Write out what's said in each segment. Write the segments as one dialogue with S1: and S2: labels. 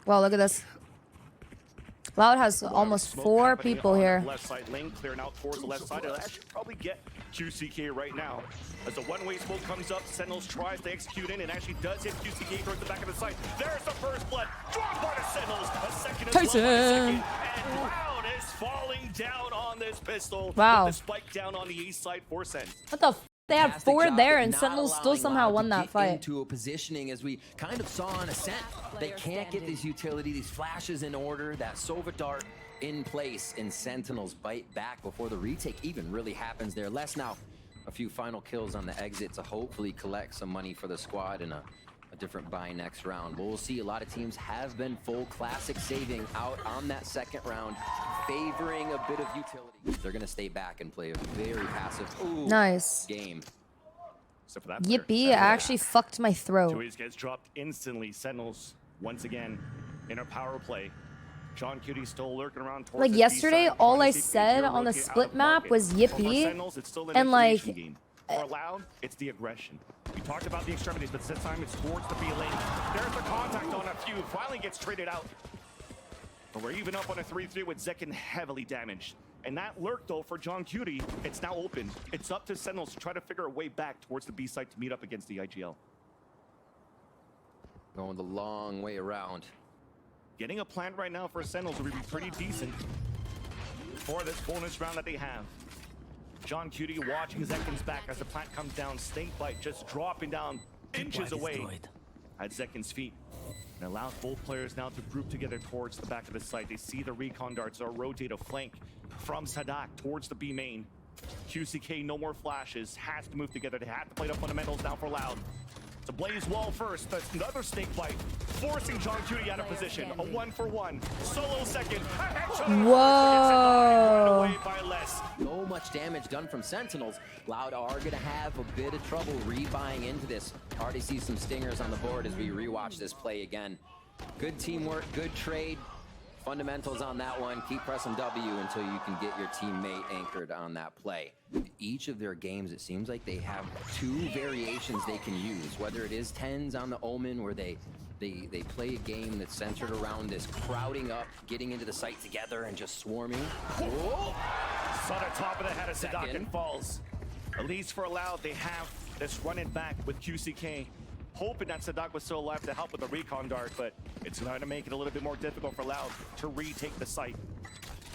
S1: Wow, look at this. Loud has almost 4 people here.
S2: Left side lane clearing out towards the left side. It'll actually probably get QCK right now. As the one-way smoke comes up, Sentinels tries to execute in and actually does hit QCK towards the back of the site. There's the first blood. Dropped by the Sentinels. A second as well. And Loud is falling down on this pistol.
S1: Wow.
S2: With the spike down on the east side for Sen.
S1: What the f? They had 4 there, and Sentinels still somehow won that fight.
S3: Into a positioning, as we kind of saw on Ascent, they can't get these utility, these flashes in order. That Sova dart in place, and Sentinels bite back before the retake even really happens there. Less now, a few final kills on the exit to hopefully collect some money for the squad in a different buy next round. But we'll see, a lot of teams have been full classic saving out on that second round, favoring a bit of utility. They're gonna stay back and play a very passive game.
S2: So for that
S1: Yippee, I actually fucked my throat.
S2: Kyedae gets dropped instantly. Sentinels once again in a power play. John Kyedae still lurking around towards
S1: Like yesterday, all I said on the split map was yippee, and like
S2: for Loud, it's the aggression. We talked about the extremities, but this time it's towards the B lane. There's the contact on a few. Finally gets traded out. But we're even up on a 3-3 with Zekin heavily damaged. And that lurk, though, for John Kyedae, it's now open. It's up to Sentinels to try to figure a way back towards the B site to meet up against the IGL.
S3: Going the long way around.
S2: Getting a plant right now for Sentinels would be pretty decent for this bonus round that they have. John Kyedae watching Zekin's back as the plant comes down. Snake Bite just dropping down inches away at Zekin's feet. And allows both players now to group together towards the back of the site. They see the recon darts or rotate a flank from Sadak towards the B main. QCK, no more flashes, has to move together. They have to play the fundamentals now for Loud. To blaze wall first, but another Snake Bite, forcing John Kyedae out of position. A 1-for-1, solo second.
S1: Whoa!
S2: Away by less.
S3: So much damage done from Sentinels. Loud are gonna have a bit of trouble rebuying into this. Already see some stingers on the board as we rewatch this play again. Good teamwork, good trade. Fundamentals on that one. Keep pressing W until you can get your teammate anchored on that play. Each of their games, it seems like they have 2 variations they can use. Whether it is TenZ on the Omen, where they play a game that's centered around this crowding up, getting into the site together and just swarming.
S2: Whoa! Saw the top of the head of Sadak and falls. At least for Loud, they have this running back with QCK. Hoping that Sadak was still alive to help with the recon dart, but it's going to make it a little bit more difficult for Loud to retake the site.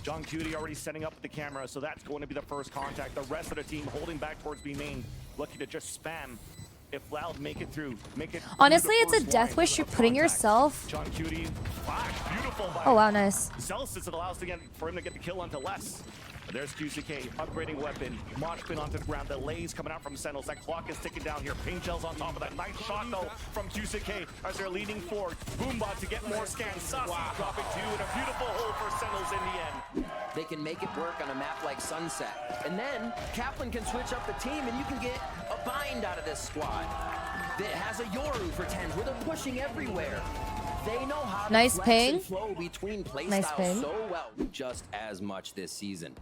S2: John Kyedae already setting up the camera, so that's going to be the first contact. The rest of the team holding back towards B main, looking to just spam. If Loud make it through,
S1: honestly, it's a death wish you're putting yourself.
S2: John Kyedae, flash, beautiful.
S1: Oh wow, nice.
S2: Zealous, it allows for him to get the kill onto less. There's QCK, upgrading weapon, Mosh pin onto the ground, delays coming out from Sentinels. That clock is ticking down here. Pain shells on top of that. Nice shot though from QCK as they're leaning forward. Boombot to get more scans. Saucy dropping 2 and a beautiful hole for Sentinels in the end.
S3: They can make it work on a map like Sunset. And then Kaplan can switch up the team and you can get a bind out of this squad that has a Yoru for TenZ where they're pushing everywhere. They know how to
S1: nice
S3: flex
S1: ping.
S3: And flow between playstyles
S1: Nice ping.
S3: so well, just as much this season.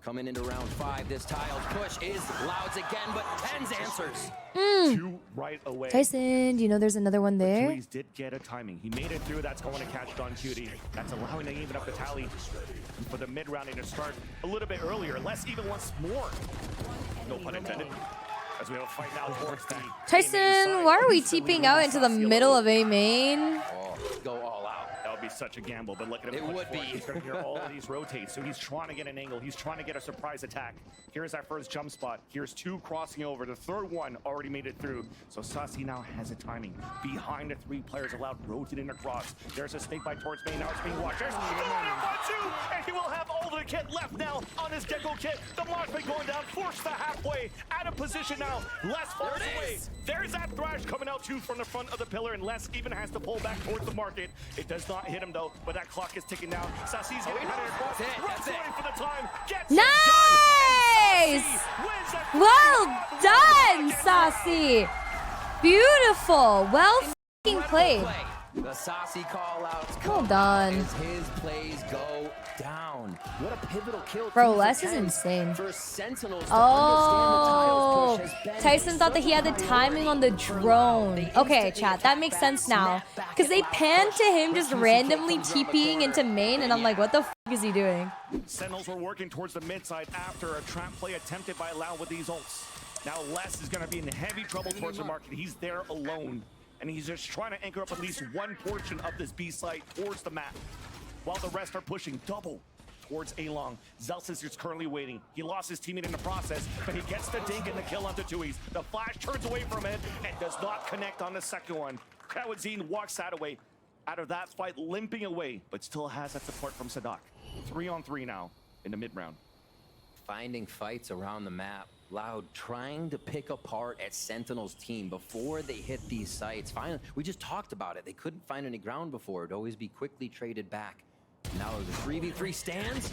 S3: Coming into round 5, this Tiles push is Loud's again, but TenZ answers.
S2: 2 right away.
S1: Tyson, do you know there's another one there?
S2: Kyedae did get a timing. He made it through. That's going to catch John Kyedae. That's allowing to even up the tally for the mid-round to start a little bit earlier. Less even once more. No pun intended. As we have a fight now towards the
S1: Tyson, why are we TPing out into the middle of A main?
S3: Oh, go all out.
S2: That would be such a gamble, but look at him.
S3: It would be.
S2: He's going to hear all of these rotates, so he's trying to get an angle. He's trying to get a surprise attack. Here's that first jump spot. Here's 2 crossing over. The third one already made it through. So Saucy now has a timing. Behind the 3 players allowed rotating across. There's a Snake Bite towards main. Now it's being watched. There's and he will have all the kit left now on his Gecko kit. The Mosh Pit going down, forced to halfway. Out of position now. Les falls away. There's that Thrash coming out too from the front of the pillar, and Les even has to pull back towards the market. It does not hit him though, but that clock is ticking down. Saucy's getting behind it across. Runs away for the time. Gets
S1: nice! Well done, Saucy. Beautiful. Well f***ing played.
S3: The saucy call-outs.
S1: Well done.
S3: As his plays go down. What a pivotal kill.
S1: Bro,
S3: too,
S1: Les
S3: for
S1: is
S3: TenZ.
S1: insane.
S3: For Sentinels to
S1: Oh,
S3: understand the tiles push has been
S1: Tyson thought that he had the timing on the drone. Okay, chat, that makes sense now. Because they panned to him just randomly TPing into main, and I'm like, what the f is he doing?
S2: Sentinels were working towards the mid side after a trap play attempted by Loud with these ults. Now Les is going to be in heavy trouble towards the market. He's there alone, and he's just trying to anchor up at least one portion of this B site towards the map, while the rest are pushing double towards A-Long. Zelsis is currently waiting. He lost his teammate in the process, but he gets the dink and the kill onto Tui's. The flash turns away from it and does not connect on the second one. Kyedae walks out of that fight limping away, but still has that support from Sadak. 3-on-3 now in the mid-round.
S3: Finding fights around the map. Loud trying to pick apart at Sentinel's team before they hit these sites. Finally, we just talked about it. They couldn't find any ground before. It'd always be quickly traded back. Now the 3v3 stands.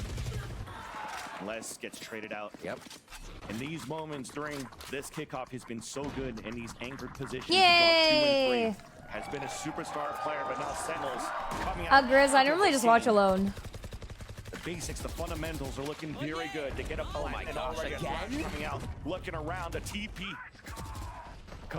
S2: Les gets traded out.
S3: Yep.
S2: In these moments during this kickoff, he's been so good in these anchored positions.
S1: Yay!
S2: He got 2 and 3. Has been a superstar player, but now Sentinels coming out.
S1: Grizz, I normally just watch alone.
S2: The basics, the fundamentals are looking very good. They get a flat and already coming out, looking around, a TP.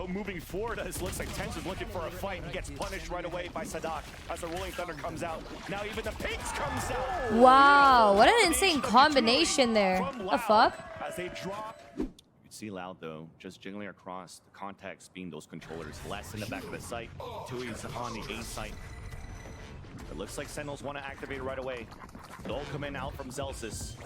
S2: Moving forward, it looks like TenZ is looking for a fight. He gets punished right away by Sadak as the Rolling Thunder comes out. Now even the Pinks comes out.
S1: Wow, what an insane combination there. The fuck?
S2: As they drop. You see Loud though, just jiggling across, the contacts being those controllers. Less in the back of the site. Tui's on the A site. It looks like Sentinels want to activate it right away. They'll come in out from Zelsis.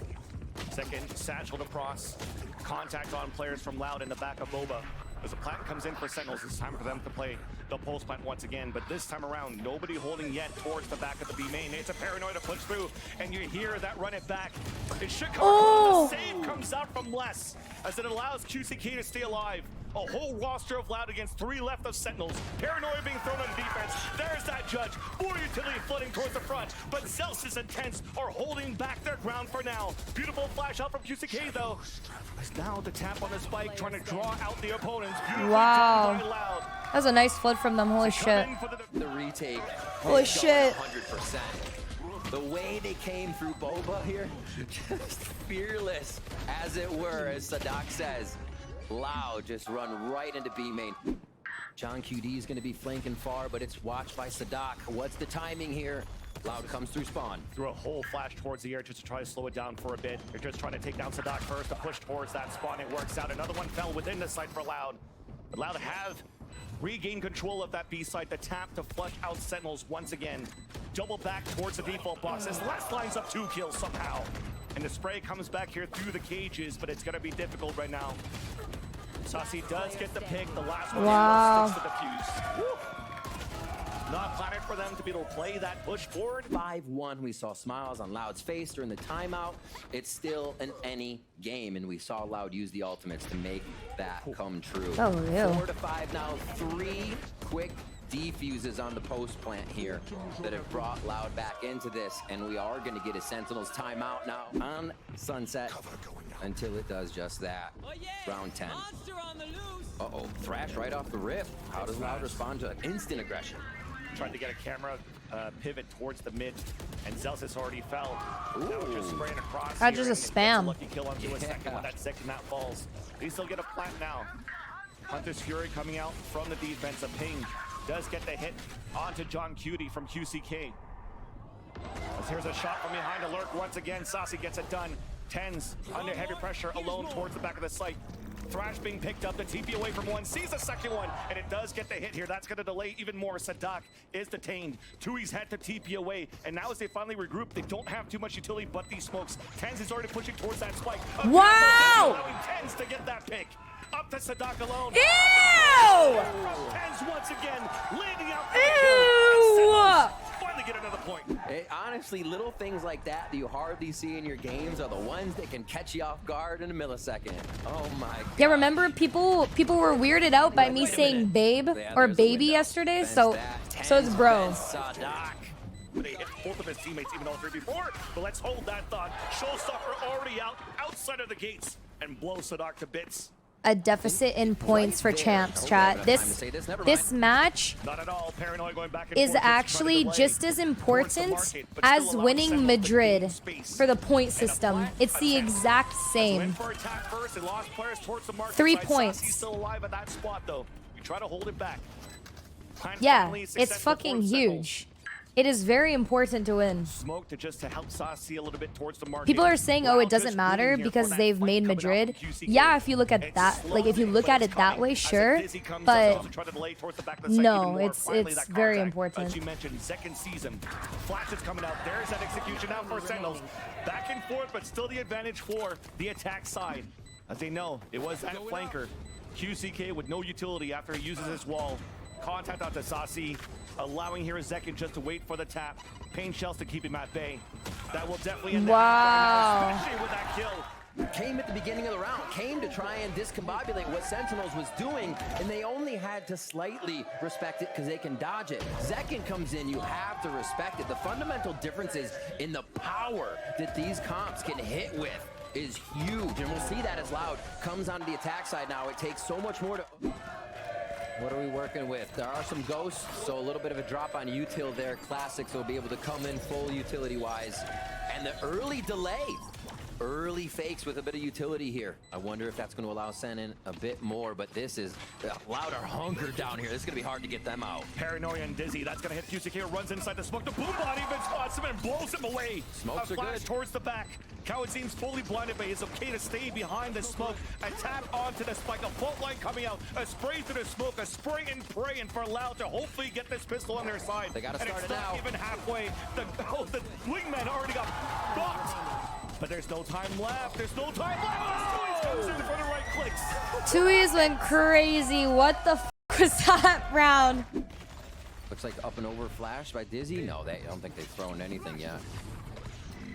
S2: Second, satchel to Pross. Contact on players from Loud in the back of Boba. As the plant comes in for Sentinels, it's time for them to play the pulse plant once again. But this time around, nobody holding yet towards the back of the B main. It's a paranoid to push through, and you hear that run it back. It should come.
S1: Oh.
S2: The save comes out from Les, as it allows KICKOFF to stay alive. A whole roster of Loud against 3 left of Sentinels. Paranoia being thrown on defense. There's that judge. More utility flooding towards the front. But Zelsis and TenZ are holding back their ground for now. Beautiful flash out from KICKOFF though. Is now the tap on the spike, trying to draw out the opponents.
S1: Wow.
S2: Done by Loud.
S1: That was a nice flood from them. Holy shit.
S3: The retake.
S1: Holy shit.
S3: 100%. The way they came through Boba here, just fearless, as it were, as Sadak says. Loud just run right into B main. John Kyedae is going to be flanking far, but it's watched by Sadak. What's the timing here? Loud comes through spawn.
S2: Threw a whole flash towards the air just to try to slow it down for a bit. They're just trying to take down Sadak first to push towards that spawn. It works out. Another one fell within the site for Loud. But Loud have regained control of that B site. The tap to flush out Sentinels once again. Double back towards the default box as Les lines up 2 kills somehow. And the spray comes back here through the cages, but it's going to be difficult right now. Saucy does get the pick. The last one sticks to the fuse. Woo. Not planning for them to be able to play that push forward.
S3: 5-1, we saw smiles on Loud's face during the timeout. It's still an any game, and we saw Loud use the ultimates to make that come true.
S1: Oh, real.
S3: 4-5 now, 3 quick defuses on the post plant here that have brought Loud back into this, and we are going to get a Sentinels timeout now on Sunset until it does just that. Round 10. Uh-oh, Thrash right off the rip. How does Loud respond to instant aggression?
S2: Tried to get a camera pivot towards the mid, and Zelsis already fell. Now just spraying across.
S1: That's just a spam.
S2: Lucky kill onto a second when that second map falls. They still get a plant now. Hunter's Fury coming out from the defense. A ping does get the hit onto John Kyedae from QCK. As here's a shot from behind to lurk once again. Saucy gets it done. TenZ under heavy pressure alone towards the back of the site. Thrash being picked up, the TP away from one, sees the second one, and it does get the hit here. That's going to delay even more. Sadak is detained. Tui's had to TP away, and now as they finally regroup, they don't have too much utility but these smokes. TenZ is already pushing towards that spike.
S1: Wow!
S2: TenZ to get that pick. Up to Sadak alone.
S1: Ew!
S2: TenZ once again, leading out.
S1: Ew!
S2: Finally get another point.
S3: Honestly, little things like that you hardly see in your games are the ones that can catch you off guard in a millisecond. Oh my God.
S1: Yeah, remember people were weirded out by me saying babe or baby yesterday, so it's bro.
S3: Sadak.
S2: They hit both of his teammates even though 3v4, but let's hold that thought. Showstopper already outside of the gates and blow Sadak to bits.
S1: a deficit in points for champs, chat. This match
S2: Not at all. Paranoia going back and
S1: is
S2: forth,
S1: actually
S2: trying to
S1: just
S2: delay
S1: as
S2: towards the
S1: important
S2: market, but
S1: as
S2: still allowing
S1: winning
S2: Sentinels to gain
S1: Madrid
S2: space.
S1: for the point
S2: And a
S1: system.
S2: flat
S1: It's the
S2: attempt.
S1: exact
S2: Went
S1: same.
S2: for attack first and lost players towards the market
S1: 3
S2: side.
S1: points.
S2: Sassy's still alive at that spot though. You try to hold it back. Plan
S1: Yeah,
S2: finally
S1: it's
S2: successful
S1: fucking
S2: towards Sentinels.
S1: huge. It is very important to win.
S2: Smoke to just to help Sassy a little bit towards the market.
S1: People are saying, oh, it
S2: Wild
S1: doesn't
S2: just
S1: matter
S2: waiting here
S1: because
S2: for that
S1: they've
S2: fight
S1: made
S2: coming out
S1: Madrid.
S2: from QCK.
S1: Yeah, if you look at
S2: It's
S1: that, like if you
S2: slowly,
S1: look
S2: but
S1: at
S2: it's
S1: it that
S2: coming.
S1: way,
S2: As
S1: sure.
S2: Dizzy comes,
S1: But
S2: Sentinels will try to delay towards the back of the site
S1: no,
S2: even more.
S1: it's
S2: Finally, that
S1: very
S2: contact.
S1: important.
S2: As you mentioned, second season. Flash is coming out. There's that execution now for Sentinels. Back and forth, but still the advantage for the attack side. As they know, it was that flanker. QCK with no utility after he uses his wall. Contact out to Sassy, allowing here Zekin just to wait for the tap. Pain shells to keep him at bay. That will definitely end the half right now, especially with that kill.
S3: Came at the beginning of the round, came to try and discombobulate what Sentinels was doing, and they only had to slightly respect it because they can dodge it. Zekin comes in, you have to respect it. The fundamental differences in the power that these comps can hit with is huge, and we'll see that as Loud comes onto the attack side now. It takes so much more to... What are we working with? There are some ghosts, so a little bit of a drop on util there. Classics will be able to come in full utility-wise. And the early delay. Early fakes with a bit of utility here. I wonder if that's going to allow Sen in a bit more, but this is Loud are hungered down here. This is going to be hard to get them out.
S2: Paranoia and Dizzy, that's going to hit QCK, runs inside the smoke. The boom bot even spots him and blows him away.
S3: Smokes
S2: a
S3: are
S2: flash
S3: good.
S2: towards the back. Coward seems fully blinded, but it's okay to stay behind the smoke. A tap onto the spike, a fault line coming out, a spray through the smoke, a spray and pray, and for Loud to hopefully get this pistol on their side.
S3: They got to
S2: and
S3: start
S2: it's
S3: it
S2: not
S3: now.
S2: even halfway. The wingman already got blocked. But there's no time left. There's no time left. Comes in for the right clicks.
S1: Tui's went crazy. What the f was that round?
S3: Looks like up and over flash by Dizzy. No, I don't think they've thrown anything yet.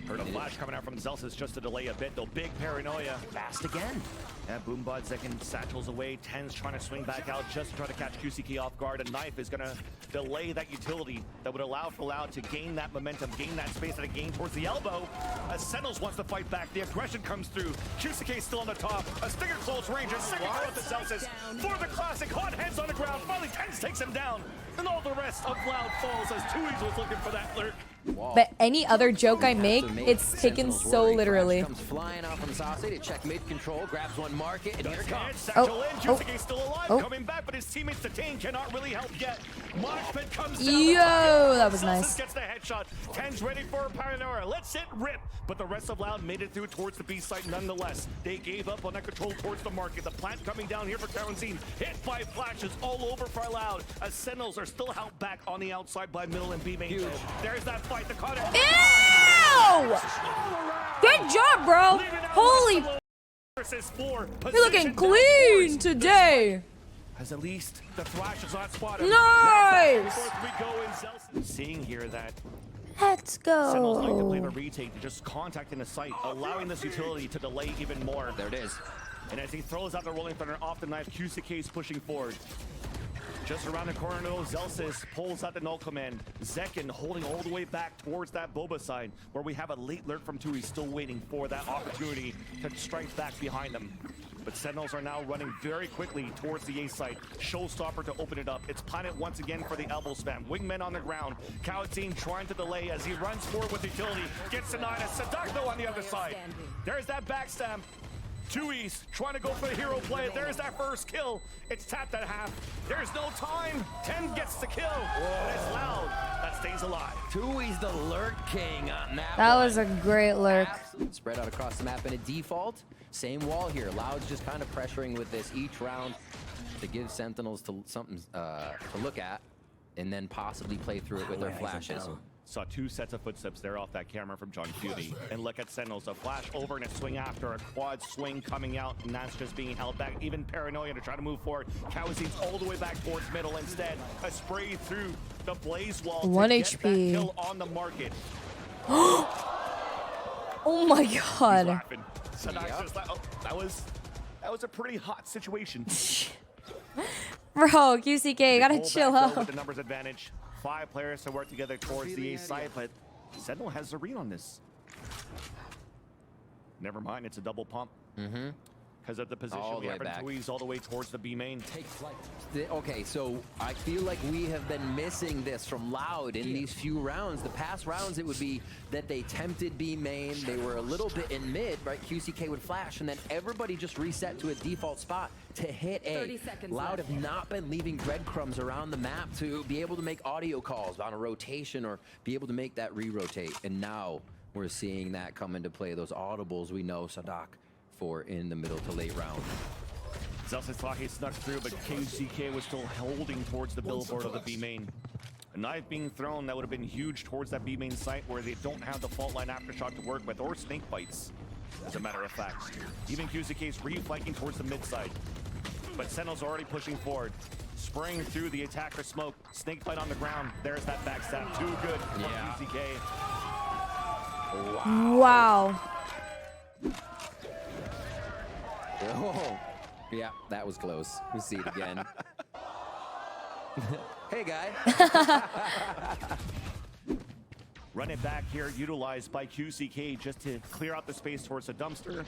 S2: Heard a flash coming out from Zelsis just to delay a bit, though. Big Paranoia. Fast again. Yeah, Boombot, Zekin satchels away. TenZ trying to swing back out just to try to catch QCK off guard. A knife is going to delay that utility that would allow for Loud to gain that momentum, gain that space that it gained towards the elbow. As Sentinels wants to fight back, the aggression comes through. QCK still on the top. A stinger close range. A second throw at the Zelsis. For the classic, hot hands on the ground. Finally, TenZ takes him down. And all the rest of Loud falls as Tui's was looking for that lurk.
S1: But any other joke I make, it's taken so literally.
S3: Comes flying out from Sassy to check mid control, grabs one market, and here it comes.
S2: Satchel in, QCK still alive, coming back, but his teammates detained, cannot really help yet. Moshpit comes down.
S1: Yo, that was nice.
S2: Gets the headshot. TenZ ready for a Paranoia. Let's it rip. But the rest of Loud made it through towards the B site nonetheless. They gave up on that control towards the market. The plant coming down here for Quarantine. Hit by flashes all over for Loud. As Sentinels are still held back on the outside by middle and B main. There's that fight. The contact.
S1: Ew! Good job, bro. Holy, you're looking clean today.
S2: As at least the flash is on spotted.
S1: Nice.
S2: Seeing here that
S1: Let's
S2: Sentinels like to play the
S1: go.
S2: retake, just contacting the site, allowing this utility to delay even more.
S3: There it is.
S2: And as he throws out the rolling thunder off the knife, QCK is pushing forward. Just around the corner, though, Zelsis pulls out the null command. Zekin holding all the way back towards that Boba side, where we have a late lurk from Tui, still waiting for that opportunity to strike back behind them. But Sentinels are now running very quickly towards the A site. Showstopper to open it up. It's Planet once again for the elbow spam. Wingmen on the ground. Kyedae trying to delay as he runs forward with utility. Gets denied. Sadako on the other side. There's that backstab. Tui's trying to go for the hero play. There's that first kill. It's tapped at half. There's no time. TenZ gets the kill. And it's Loud that stays alive.
S3: Tui's the lurk king on that
S1: That
S3: one.
S1: was a great lurk.
S3: Spread out across the map in a default. Same wall here. Loud's just kind of pressuring with this each round to give Sentinels to something to look at, and then possibly play through it with their flashes.
S2: Saw two sets of footsteps there off that camera from John Kyedae. And look at Sentinels, a flash over and a swing after, a quad swing coming out, and that's just being held back. Even Paranoia to try to move forward. Kyedae's all the way back towards middle instead. A spray through the blaze wall
S1: 1
S2: to
S1: HP.
S2: get that kill on the market.
S1: Oh my
S2: He's
S1: god.
S2: laughing. So that's just like, oh, that was a pretty hot situation.
S1: Bro, QCK, gotta
S2: Pull
S1: chill
S2: back though
S1: out.
S2: with the numbers advantage. 5 players to work together towards the A side, but Sentinel has a read on this. Never mind, it's a double pump. because of the position
S3: All
S2: we
S3: the
S2: have
S3: way
S2: in
S3: back.
S2: Tweez all the way towards the B main.
S3: Take flight. Okay, so I feel like we have been missing this from Loud in these few rounds. The past rounds, it would be that they tempted B main, they were a little bit in mid, right? QCK would flash, and then everybody just reset to a default spot to hit A.
S4: 30 seconds
S3: Loud
S4: left.
S3: have not been leaving breadcrumbs around the map to be able to make audio calls on a rotation or be able to make that re-rotate. And now we're seeing that come into play. Those audibles we know Sadak for in the middle to late round.
S2: Zelsis snuck through, but KCK was still holding towards the billboard of the B main. A knife being thrown that would have been huge towards that B main site where they don't have the fault line aftershock to work with, or snake bites, as a matter of fact. Even QCK is reflanking towards the mid side, but Sentinels already pushing forward, spraying through the attacker smoke. Snake bite on the ground. There's that backstab. Too good for QCK.
S1: Wow.
S3: Oh, yeah, that was close. We'll see it again. Hey, guy.
S2: Run it back here, utilized by QCK just to clear out the space towards the dumpster.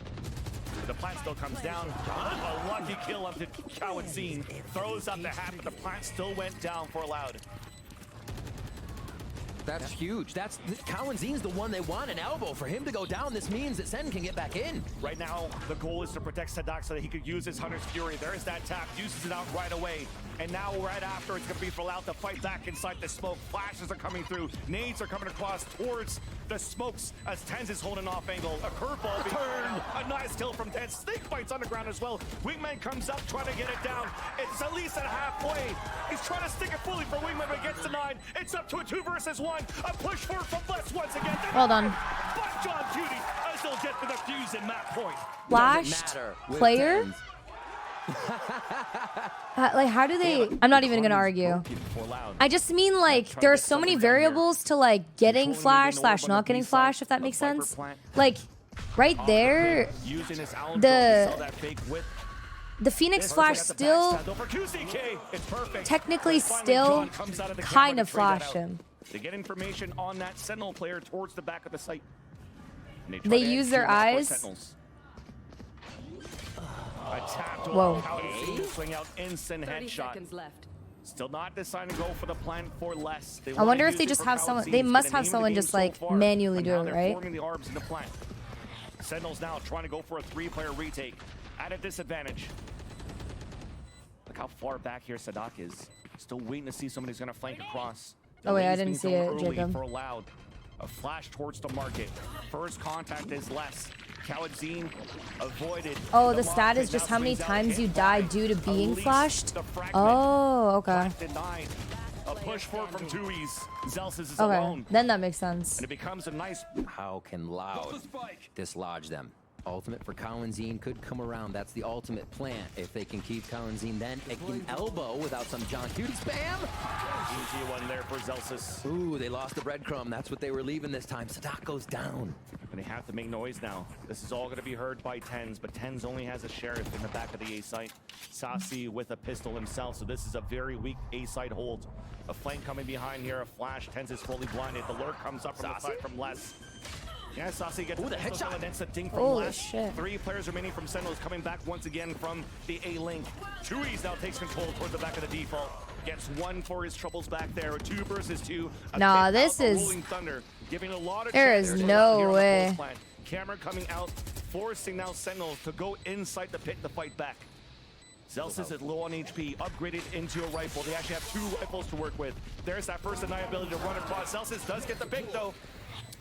S2: The plant still comes down. A lucky kill up to Kyedae. Throws up the hat, but the plant still went down for Loud.
S3: That's huge. That's Kyedae's the one they want an elbow. For him to go down, this means that Sen can get back in.
S2: Right now, the goal is to protect Sadak so that he could use his Hunter's Fury. There is that tap, uses it out right away. And now right after, it's going to be for Loud to fight back inside the smoke. Flashes are coming through. Nades are coming across towards the smokes as TenZ is holding off angle. A curveball return. A nice kill from TenZ. Snake bites on the ground as well. Wingman comes up trying to get it down. It's at least at halfway. He's trying to stick it fully for Wingman, but gets denied. It's up to a 2 versus 1. A push forward from Bless once again.
S1: Well done.
S2: But John Cutie as they'll get to the fuse and map point.
S1: Flashed player? Like, how do they... I'm not even gonna argue. I just mean, like, there are so many variables to, like, getting flash / not getting flash, if that makes sense. Like, right there, the Phoenix flash still technically still kind of flashed him.
S2: They get information on that Sentinel player towards the back of the site.
S1: They use their eyes. Whoa.
S2: Swing out instant
S4: 30
S2: headshot.
S4: seconds left.
S2: Still not deciding to go for the plan for less.
S1: I wonder if they just have someone. They must have someone just like manually doing it, right?
S2: Forming the arbs in the plant. Sentinels now trying to go for a 3-player retake at a disadvantage. Look how far back here Sadak is. Still waiting to see somebody's going to flank across.
S1: Oh wait, I didn't see it, Jacob.
S2: For Loud. A flash towards the market. First contact is less. Kyedae avoided.
S1: Oh, the stat is just how many times you die due to being flashed? Oh, okay.
S2: A push forward from Tui's. Zelsis is
S1: Okay,
S2: alone.
S1: then that makes sense.
S2: And it becomes a nice...
S3: How can Loud dislodge them? Ultimate for Kyedae could come around. That's the ultimate plan. If they can keep Kyedae, then it can elbow without some John Cutie spam.
S2: Easy one there for Zelsis.
S3: Ooh, they lost the breadcrumb. That's what they were leaving this time. Sadak goes down.
S2: And they have to make noise now. This is all going to be heard by TenZ, but TenZ only has a sheriff in the back of the A site. Sassy with a pistol himself, so this is a very weak A site hold. A flank coming behind here, a flash. TenZ is fully blinded. The lurk comes up from the side from Les. Yeah, Sassy gets the headshot. That's a ding from
S1: Holy
S2: Les.
S1: shit.
S2: 3 players remaining from Sentinels coming back once again from the A link. Tui's now takes control towards the back of the default. Gets 1 for his troubles back there. 2 versus 2.
S1: Nah, this is...
S2: Rolling Thunder, giving a lot of
S1: There is no way.
S2: Camera coming out, forcing now Sentinels to go inside the pit to fight back. Zelsis is low on HP, upgraded into a rifle. They actually have 2 rifles to work with. There's that first deniability to run across. Zelsis does get the pick though.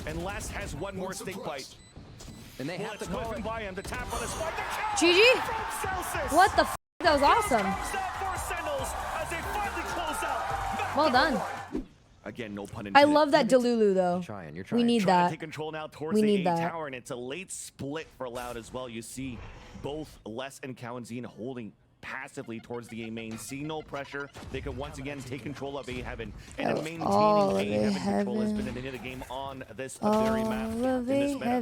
S2: And Les has 1 more snake bite.
S3: And they have to go
S2: by him. The tap on the spot.
S1: GG. What the f? That was awesome. Well done.
S2: Again, no pun intended.
S1: I love that Delulu though.
S3: You're trying.
S1: We need
S2: Trying
S1: that.
S2: to take control now towards
S1: We
S2: the
S1: need
S2: A
S1: that.
S2: tower, and it's a late split for Loud as well. You see both Les and Kyedae holding passively towards the A main. See no pressure. They can once again take control of A Heaven. And maintaining A Heaven control has been the name of the game on this very map. In this meta.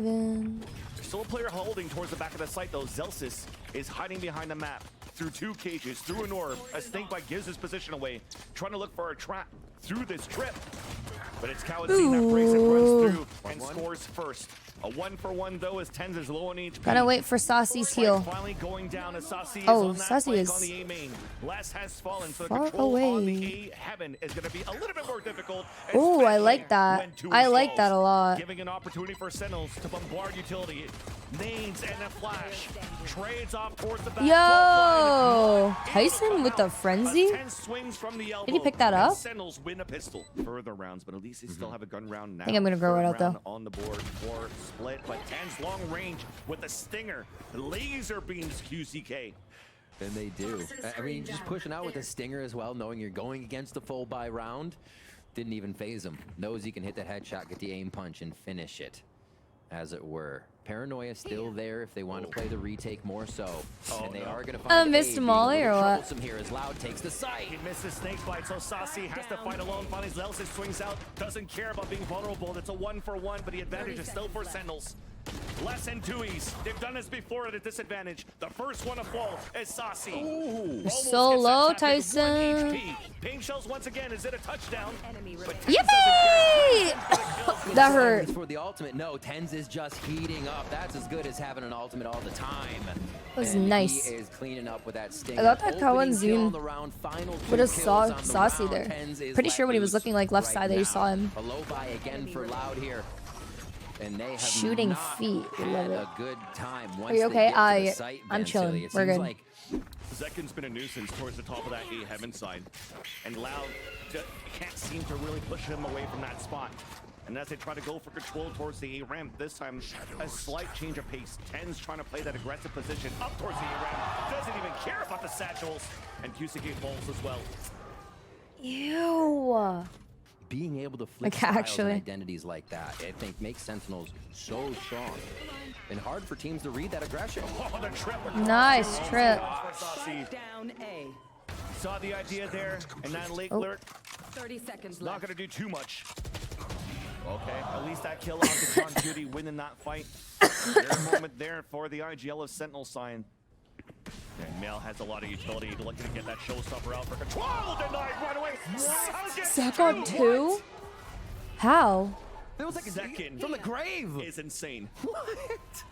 S2: There's still a player holding towards the back of the site though. Zelsis is hiding behind the map through 2 cages, through an orb. A snakebite gives his position away, trying to look for a trap through this trip. But it's Kyedae that breaks and runs through. and scores first. A 1-for-1 though, as TenZ is low on HP.
S1: Gotta wait for Saucy's heal.
S2: Finally going down as Saucy
S1: Oh,
S2: is on that
S1: Saucy
S2: flank
S1: is
S2: on the A main. Les has fallen, so the
S1: far
S2: control on
S1: away.
S2: the A heaven is going to be a little bit more difficult.
S1: Oh, I like
S2: especially
S1: that.
S2: when two
S1: I like that a
S2: falls,
S1: lot.
S2: Giving an opportunity for Sentinels to bombard utility. Names and a flash. Trades off towards the back.
S1: Yo, Tyson with the frenzy?
S2: Swings from the elbow.
S1: Did he pick that up?
S2: Sentinels win a pistol. Further rounds, but at least they still have a gun round now.
S1: I think I'm gonna grow it out though.
S2: On the board for split, but TenZ long range with the stinger. Laser beams QCK.
S3: And they do. I mean, just pushing out with a stinger as well, knowing you're going against the full buy round, didn't even phase him. Knows he can hit that headshot, get the aim punch, and finish it, as it were. Paranoia still there if they want to play the retake more so. And they are going to find
S1: missed Molly or what?
S3: Here as Loud takes the site.
S2: He misses snake bite, so Saucy has to fight alone. Finally, Zelsis swings out, doesn't care about being vulnerable. It's a 1-for-1, but the advantage is still for Sentinels. Less than 2Es. They've done this before at a disadvantage. The first one to fall is Saucy.
S1: You're so low, Tyson.
S2: Ping shells once again. Is it a touchdown?
S1: Yippee! That hurt.
S3: For the ultimate, no, TenZ is just heating up. That's as good as having an ultimate all the time.
S1: That was
S3: And
S1: nice.
S3: He is cleaning up with that stinger.
S1: I thought that Kawan
S3: Opening kill on
S1: Zoom
S3: the round, final
S1: would have
S3: 2
S1: saw
S3: kills on the
S1: Saucy
S3: round.
S1: there.
S3: TenZ is
S1: Pretty sure when he was
S3: let
S1: looking like left
S3: loose
S1: side
S3: right
S1: that you
S3: now.
S1: saw him.
S3: A low buy again for Loud here. And they have
S1: Shooting
S3: not
S1: feet. We love
S3: had
S1: it.
S3: a good time.
S1: Are
S3: Once
S1: you
S3: they
S1: okay?
S3: get to the site,
S1: I'm
S3: Van
S1: chilling.
S3: Silly, it
S1: We're
S3: seems
S1: good.
S3: like
S2: Zekin's been a nuisance towards the top of that A heaven side. And Loud can't seem to really push him away from that spot. And as they try to go for control towards the A ramp, this time a slight change of pace. TenZ trying to play that aggressive position up towards the A ramp. Doesn't even care about the satchels. And QCK falls as well.
S1: Ew.
S3: being able to flip
S1: Like,
S3: styles
S1: actually.
S3: and identities like that, I think makes Sentinels so strong. And hard for teams to read that aggression.
S2: Oh, the trip.
S1: Nice trip.
S4: Down A.
S2: Saw the idea there, and that late
S1: Oh.
S2: lurk,
S4: 30 seconds
S2: not
S4: left.
S2: gonna do too much. Okay, at least that kill off the on duty, winning that fight. Rare moment there for the IGL of Sentinel sign. And Mel has a lot of utility, looking to get that showstopper out for control. Denied right away.
S1: Second two? How?
S3: It was like
S2: Second
S3: from the grave.
S2: is insane.
S3: What?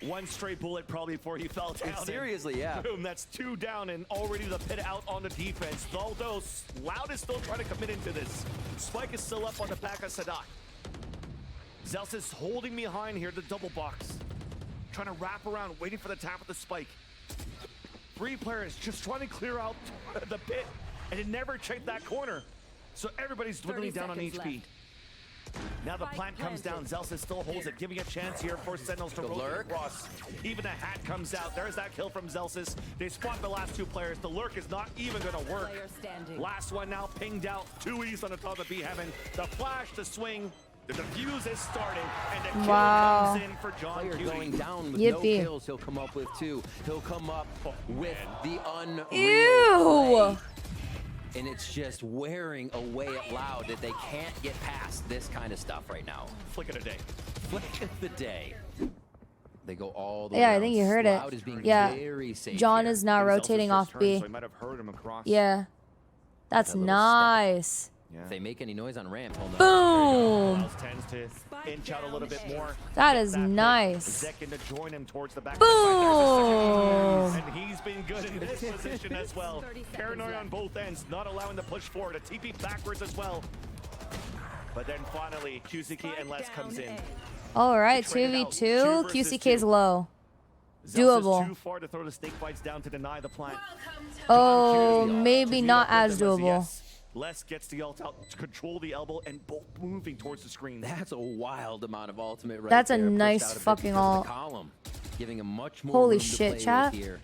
S2: One straight bullet probably before he fell down.
S3: Seriously, yeah.
S2: Boom, that's 2 down and already the pit out on the defense. Although Loud is still trying to commit into this. Spike is still up on the back of Sadat. Zels is holding behind here, the double box. Trying to wrap around, waiting for the tap of the spike. 3 players just trying to clear out the pit, and it never checked that corner. So everybody's dwindling down on HP.
S4: Left.
S2: Now the plant comes down. Zelsis still holds it, giving a chance here for Sentinels to rotate
S3: lurk.
S2: across. Even a hat comes out. There's that kill from Zelsis. They spot the last 2 players. The lurk is not even going to work.
S4: Player standing.
S2: Last one now pinged out. 2Es on the top of B heaven. The flash, the swing. The defuse is started, and the kill
S1: Wow.
S2: comes in for John
S3: Player going
S2: Kyedae.
S3: down with
S1: Yippee.
S3: no kills. He'll come up with 2. He'll come up with the unreal
S1: Ew.
S3: play. And it's just wearing away at Loud that they can't get past this kind of stuff right now.
S2: Flick of the day.
S3: Flick of the day. They go all the way
S1: Yeah, I
S3: around.
S1: think you heard it.
S3: Loud is being
S1: Yeah.
S3: very safe
S1: John
S3: here.
S1: is now
S2: Zelsis'
S1: rotating
S2: first
S1: off
S2: turn,
S1: B.
S2: So he might have heard him across.
S1: Yeah. That's
S3: That little
S1: nice.
S2: Yeah.
S3: If they make any noise on ramp, he'll know.
S1: Boom.
S2: Allows TenZ to inch out a little bit more.
S1: That is
S2: That pick.
S1: nice.
S2: Zekin to join him towards the back.
S1: Boom.
S2: And he's been good in this position as well. Paranoid on both ends, not allowing to push forward. A TP backwards as well. But then finally, QCK and Les comes in.
S1: All right,
S2: Traded out
S1: 2v2.
S2: 2 versus
S1: QCK's
S2: 2.
S1: low.
S2: Zelsis
S1: Doable.
S2: too far to throw the snake bites down to deny the plant.
S1: Oh,
S2: To
S1: maybe
S2: meet
S1: not
S2: up with
S1: as
S2: them
S1: doable.
S2: yes. Les gets the ult out to control the elbow and both moving towards the screen.
S3: That's a wild amount of ultimate right
S1: That's a
S3: there, pushed
S1: nice
S3: out a bit
S1: fucking
S3: because of
S1: ult.
S3: the column, giving him much more
S1: Holy
S3: room to
S1: shit,
S3: play
S1: chat.
S3: with here.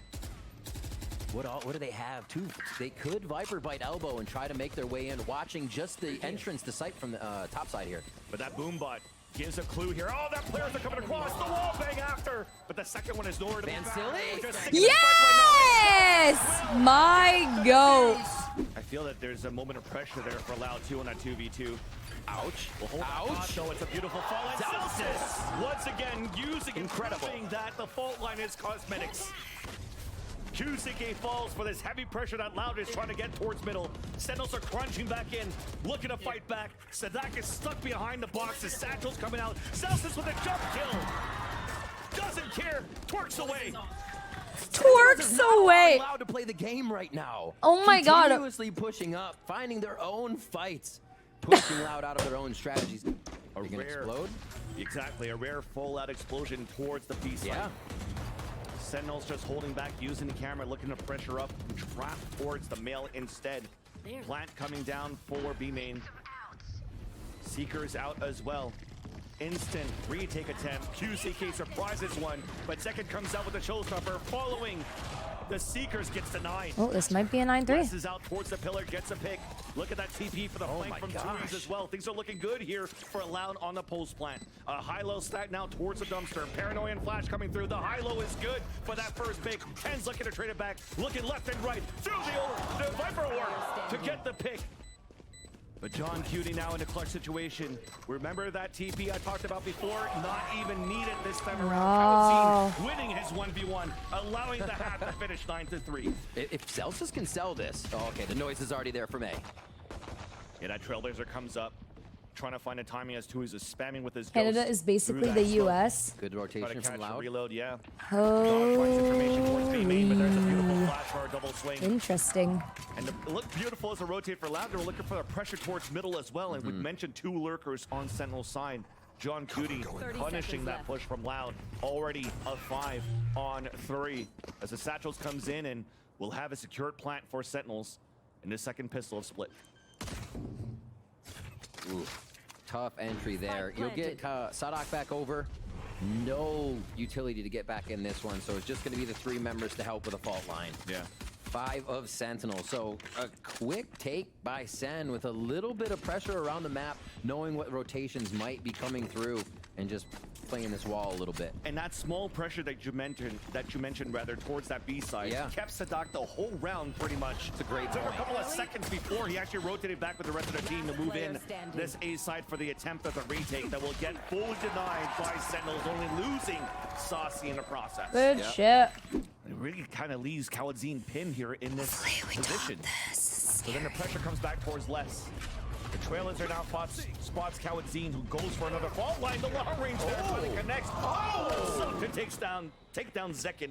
S3: What do they have? 2. They could Viper bite elbow and try to make their way in, watching just the entrance to sight from the top side here.
S2: But that boom bot gives a clue here. Oh, that players are coming across the wall bang after. But the second one is nowhere to be
S3: Van
S2: found.
S3: Silly?
S2: Just sticking the spike right
S1: Yes! My goat.
S2: now. I feel that there's a moment of pressure there for Loud 2 on that 2v2.
S3: Ouch.
S2: Well, hold that thought, though. It's a beautiful fall. And Zelsis once again using and proving that the fault line is cosmetics. KICKOFF falls for this heavy pressure that Loud is trying to get towards middle. Sentinels are crunching back in, looking to fight back. Sadak is stuck behind the box. His satchel's coming out. Celsius with a jump kill. Doesn't care. Twerks away.
S1: Twerks away.
S3: Allowed to play the game right now.
S1: Oh my god.
S3: Continuously pushing up, finding their own fights, pushing Loud out of their own strategies. Are we gonna explode?
S2: Exactly, a rare full-out explosion towards the B side.
S3: Yeah.
S2: Sentinels just holding back, using the camera, looking to pressure up, trap towards the male instead. Plant coming down for B main. Seekers out as well. Instant retake attempt. KICKOFF surprises one, but second comes out with a showstopper. Following the Seekers gets denied.
S1: Oh, this might be a 9-3.
S2: Wes is out towards the pillar, gets a pick. Look at that TP for the flank from Tui's as well. Things are looking good here for Loud on the post plant. A high-low stack now towards the dumpster. Paranoia and Flash coming through. The high-low is good for that first pick. TenZ looking to trade it back, looking left and right through the Viper work to get the pick. But John Kyedae now in a clutch situation. Remember that TP I talked about before? Not even needed this time around. KICKOFF winning his 1v1, allowing the half to finish 9-3.
S3: If Celsius can sell this, oh, okay, the noise is already there for me.
S2: Yeah, that Trailblazer comes up, trying to find a timing as to who's spamming with his
S1: Canada
S2: ghost
S1: is basically
S2: through
S1: the
S2: that smoke.
S1: US.
S3: Good
S2: Try to
S3: rotation
S2: catch
S3: from
S2: the
S3: Loud.
S2: reload, yeah.
S1: Oh,
S2: Finds information towards B main, but there's a beautiful flash for a double swing.
S1: interesting.
S2: And it looked beautiful as a rotate for Loud. They were looking for the pressure towards middle as well. And we mentioned 2 lurkers on Sentinel's side. John Kyedae punishing that push from Loud. Already a 5 on 3. As the Satchels comes in and will have a secured plant for Sentinels in the second pistol of split.
S3: Ooh, tough entry there. You'll get Sadak back over. No utility to get back in this one, so it's just going to be the 3 members to help with a fault line.
S2: Yeah.
S3: 5 of Sentinels. So a quick take by Sen with a little bit of pressure around the map, knowing what rotations might be coming through, and just playing this wall a little bit.
S2: And that small pressure that you mentioned rather towards that B side kept Sadak the whole round pretty much.
S3: It's a great
S2: Took
S3: point.
S2: a couple of seconds before he actually rotated back with the rest of the team to move in this A side for the attempt at the retake that will get fully denied by Sentinels, only losing Saucy in the process.
S1: Good shit.
S2: It really kind of leaves Kyedae pinned here in this position. So then the pressure comes back towards Les. The Trailblazer now spots Kyedae, who goes for another fault line. The long range there, but it connects. Sultan take down Zekin.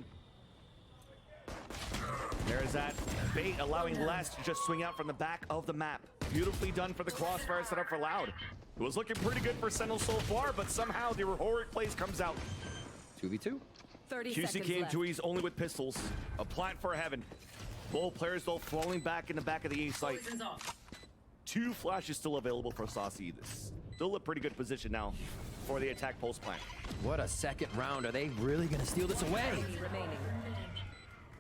S2: There's that bait, allowing Les to just swing out from the back of the map. Beautifully done for the crossfire set up for Loud. It was looking pretty good for Sentinel so far, but somehow the heroic plays comes out.
S3: 2v2.
S4: 30
S2: QCK
S4: seconds
S2: and
S4: left.
S2: Tui's only with pistols. A plant for heaven. Both players though falling back in the back of the A site. 2 flashes still available for Saucy. This still a pretty good position now for the attack post plant.
S3: What a second round. Are they really going to steal this away?
S4: Remaining.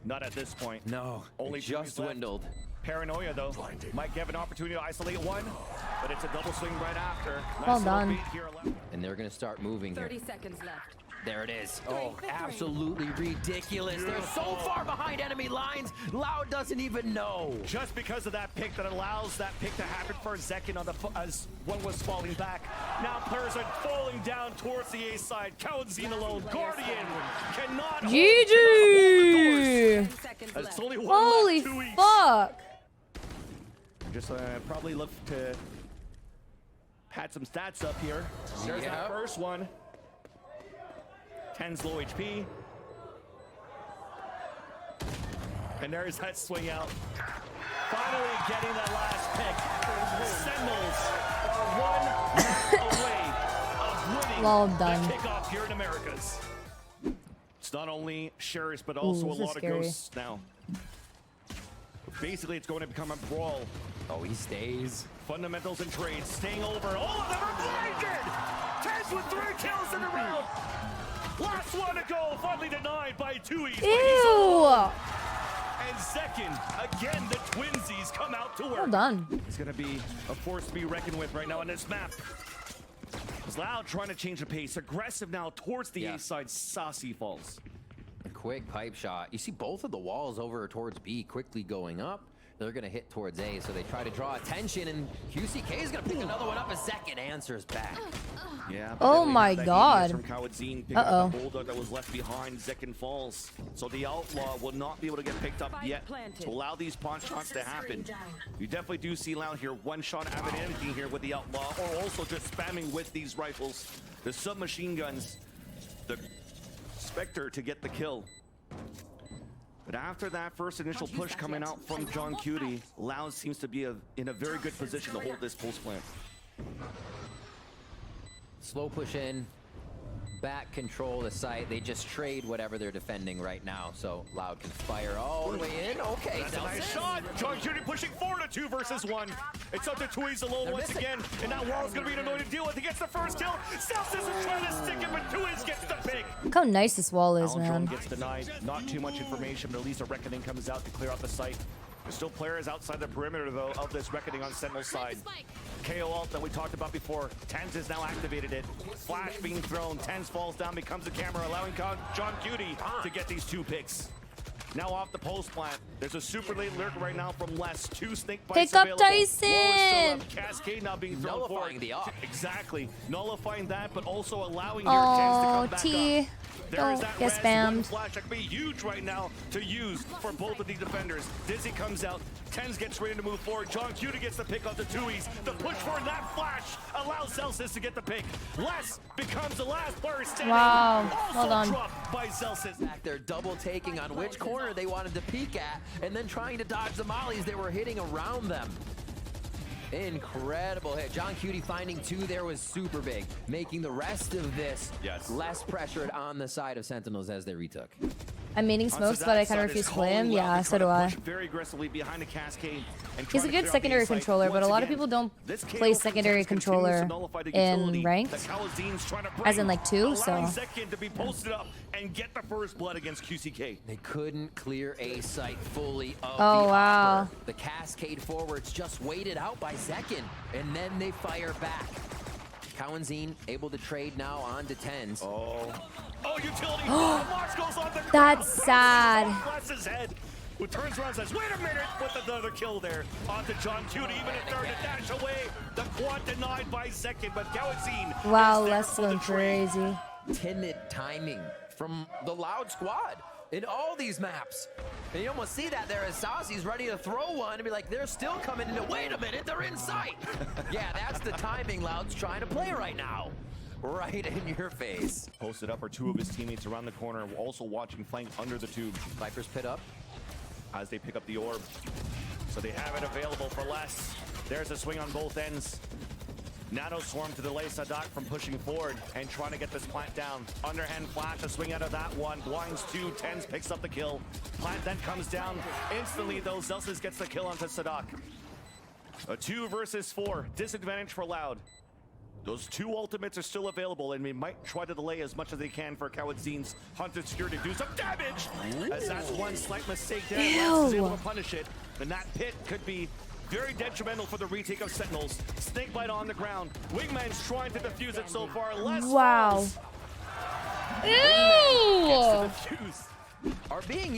S2: Not at this point.
S3: No,
S2: Only
S3: it just
S2: Tui's left.
S3: dwindled.
S2: Paranoia though might have an opportunity to isolate one, but it's a double swing right after. Nice
S1: Well
S2: little
S1: done.
S2: beat here.
S3: And they're going to start moving here.
S4: 30 seconds left.
S3: There it is. Oh, absolutely ridiculous. They're so far behind enemy lines. Loud doesn't even know.
S2: Just because of that pick that allows that pick to happen for Zekin on the as one was falling back. Now players are falling down towards the A side. Kyedae alone. Guardian cannot.
S1: GG!
S4: 10 seconds
S2: It's
S4: left.
S2: only one
S1: Holy
S2: left. 2 each.
S1: fuck!
S2: Just probably look to pad some stats up here. There's that first one. TenZ low HP. And there's that swing out. Finally getting that last pick. Sentinels are 1 away of winning
S1: Well done.
S2: the kickoff here in Americas. It's not only shares, but also
S1: Ooh,
S2: a
S1: this is
S2: lot of
S1: scary.
S2: ghosts now. Basically, it's going to become a brawl.
S3: Oh, he stays.
S2: Fundamentals and trades staying over. All of them are blinded! TenZ with 3 kills in the round. Last one to go, finally denied by Tui's.
S1: Ew!
S2: And second, again, the twinsies come out to work.
S1: Well done.
S2: It's gonna be a force to be reckoned with right now on this map. It's Loud trying to change the pace. Aggressive now towards the A side. Saucy falls.
S3: A quick pipe shot. You see both of the walls over towards B quickly going up. they're going to hit towards A, so they try to draw attention, and QCK is going to pick another one up. A second answers back.
S2: Yeah.
S1: Oh my God.
S2: From Kyedae picking up the bulldog that was left behind. Zekin falls. So the Outlaw will not be able to get picked up yet to allow these pawn shots to happen. You definitely do see Loud here one-shot anything here with the Outlaw, or also just spamming with these rifles, the submachine guns, the Spectre to get the kill. But after that first initial push coming out from John Kyedae, Loud seems to be in a very good position to hold this post plant.
S3: Slow push in, back control the site. They just trade whatever they're defending right now, so Loud can fire all the way in. Okay,
S2: that's a nice shot. John Kyedae pushing forward to 2 versus 1. It's up to TenZ alone once again, and that wall's gonna be an annoying to deal with. He gets the first kill. Celsius is trying to stick him, but TenZ gets the pick.
S1: Look how nice this wall is, man.
S2: Gets denied. Not too much information, but at least a Reckoning comes out to clear out the site. There's still players outside the perimeter, though, of this Reckoning on Sentinel's side. KO ult that we talked about before. TenZ has now activated it. Flash being thrown. TenZ falls down, becomes a camera, allowing John Kyedae to get these 2 picks. Now off the post plant. There's a super late lurk right now from Les. 2 snake bites
S1: Pick up
S2: available.
S1: Tyson!
S2: Cascade now being thrown
S3: Nullifying
S2: forward.
S3: the off.
S2: Exactly. Nullifying that, but also allowing your TenZ to come back
S1: T.
S2: up.
S1: Don't get spammed.
S2: Flash that could be huge right now to use for both of these defenders. Dizzy comes out. TenZ gets ready to move forward. John Kyedae gets the pick off the 2Es. The push for that flash allows Celsius to get the pick. Les becomes the last player standing.
S1: Wow.
S2: Also
S1: Well done.
S2: dropped by Celsius.
S3: Back there double taking on which corner they wanted to peek at, and then trying to dodge the mollies they were hitting around them. Incredible hit. John Kyedae finding 2 there was super big, making the rest of this less pressured on the side of Sentinels as they retook.
S1: I'm meaning smokes, but I kind of refuse to play him. Yeah, so do I.
S2: Very aggressively behind the cascade.
S1: He's a good secondary controller, but a lot of people don't play secondary controller in ranked, as in like 2, so.
S2: Zekin to be posted up and get the first blood against QCK.
S3: They couldn't clear A site fully of
S1: Oh,
S3: the
S1: wow.
S3: offer. The cascade forwards just waited out by Zekin, and then they fire back. Kyedae able to trade now on to TenZ.
S2: Oh, utility. Mox goes on the ground.
S1: That's sad.
S2: Bless his head. Who turns around and says, wait a minute, with another kill there. Onto John Kyedae, even a third to dash away. The quad denied by Zekin, but Kyedae.
S1: Wow, Les going crazy.
S3: Timid timing from the Loud squad in all these maps. And you almost see that there as Saucy's ready to throw one and be like, they're still coming into, wait a minute, they're in sight. Yeah, that's the timing Loud's trying to play right now. Right in your face.
S2: Posted up are 2 of his teammates around the corner, also watching flank under the tube.
S3: Viper's pit up.
S2: As they pick up the orb. So they have it available for less. There's a swing on both ends. Nano Swarm to delay Sadak from pushing forward and trying to get this plant down. Underhand flash, a swing out of that one. Blinds 2, TenZ picks up the kill. Plant then comes down instantly though. Celsius gets the kill onto Sadak. A 2 versus 4, disadvantage for Loud. Those 2 ultimates are still available, and we might try to delay as much as they can for Kyedae's Hunted Security to do some damage. As that's one slight mistake there, Les is able to punish it. And that pit could be very detrimental for the retake of Sentinels. Snakebite on the ground. Wingman's trying to defuse it so far. Les falls.
S1: Ew!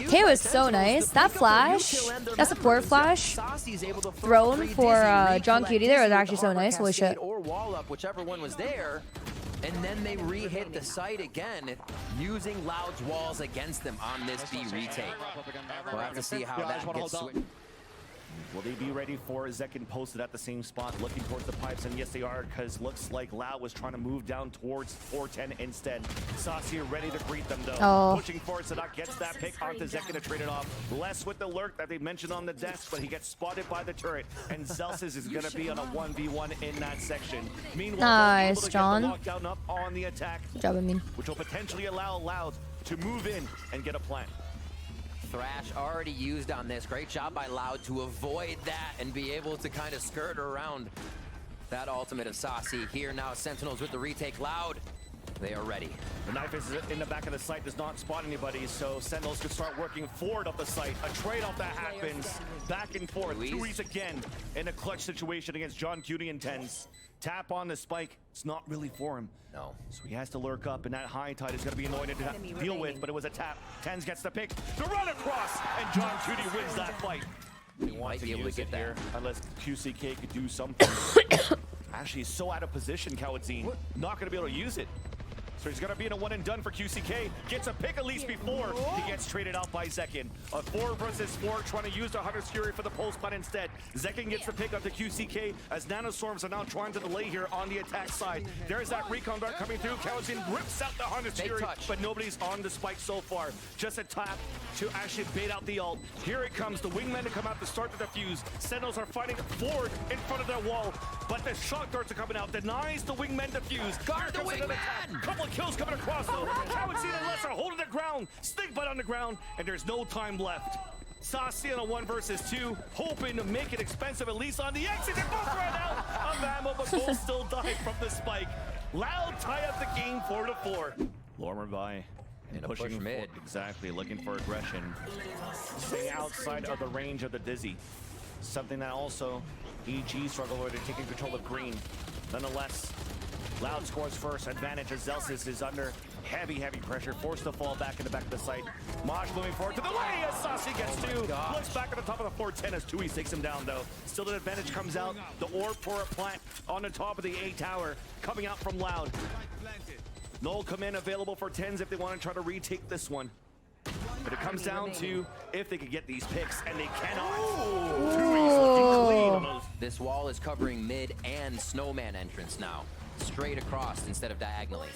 S1: K was so nice. That flash, that support flash thrown for John Kyedae there was actually so nice. Holy shit.
S3: Or wall up, whichever one was there. And then they re-hit the site again, using Loud's walls against them on this B retake. We'll have to see how that gets switched.
S2: Will they be ready for Zekin posted at the same spot, looking towards the pipes? And yes, they are, because looks like Loud was trying to move down towards 410 instead. Saucy ready to greet them, though. Pushing forward, Sadak gets that pick onto Zekin to trade it off. Less with the lurk that they mentioned on the desk, but he gets spotted by the turret. And Celsius is going to be on a 1v1 in that section. Meanwhile,
S1: nice,
S2: able to
S1: John.
S2: get the lockdown up on the attack.
S1: Good job, I mean.
S2: Which will potentially allow Loud to move in and get a plant.
S3: Thrash already used on this. Great job by Loud to avoid that and be able to kind of skirt around that ultimate of Saucy. Here now, Sentinels with the retake. Loud, they are ready.
S2: The knife is in the back of the site, does not spot anybody, so Sentinels can start working forward up the site. A trade-off that happens, back and forth. 2Es again in a clutch situation against John Kyedae and TenZ. Tap on the spike, it's not really for him.
S3: No.
S2: So he has to lurk up, and that high tide is going to be annoying to deal with, but it was a tap. TenZ gets the pick, the run across, and John Kyedae wins that fight. They want
S3: might
S2: to
S3: be able to
S2: use
S3: get
S2: it
S3: there.
S2: here, unless QCK could do something. Actually, he's so out of position, Kyedae. Not going to be able to use it. So he's going to be in a one and done for QCK. Gets a pick at least before he gets traded out by Zekin. A 4 versus 4, trying to use the Hunter's Fury for the pulse plant instead. Zekin gets the pick up to QCK as Nanoswarms are now trying to delay here on the attack side. There's that recon dart coming through. Kyedae rips out the Hunter's Fury, but nobody's on the spike so far. Just a tap to actually bait out the ult. Here it comes, the wingmen to come out to start the defuse. Sentinels are fighting forward in front of their wall, but the shock darts are coming out, denies the wingmen defuse.
S3: Guard the wingman!
S2: Couple of kills coming across though. Kyedae and Les are holding the ground. Snake bite on the ground, and there's no time left. Saucy on a 1 versus 2, hoping to make it expensive at least on the exit. They both ran out of ammo, but both still died from the spike. Loud tie up the game 4-4. Lormer by
S3: And a
S2: pushing
S3: push mid.
S2: Exactly, looking for aggression. Staying outside of the range of the Dizzy. Something that also EG struggle with, taking control of green. Nonetheless, Loud scores first. Advantage as Zelsis is under heavy pressure, forced to fall back in the back of the site. Maj moving forward to the lane as Saucy gets 2. Looks back at the top of the 410 as Tui takes him down though. Still the advantage comes out. The orb for a plant on the top of the A tower coming out from Loud. Null command available for TenZ if they want to try to retake this one. But it comes down to if they can get these picks, and they cannot. Tui's looking clean on those.
S3: This wall is covering mid and snowman entrance now. Straight across instead of diagonally.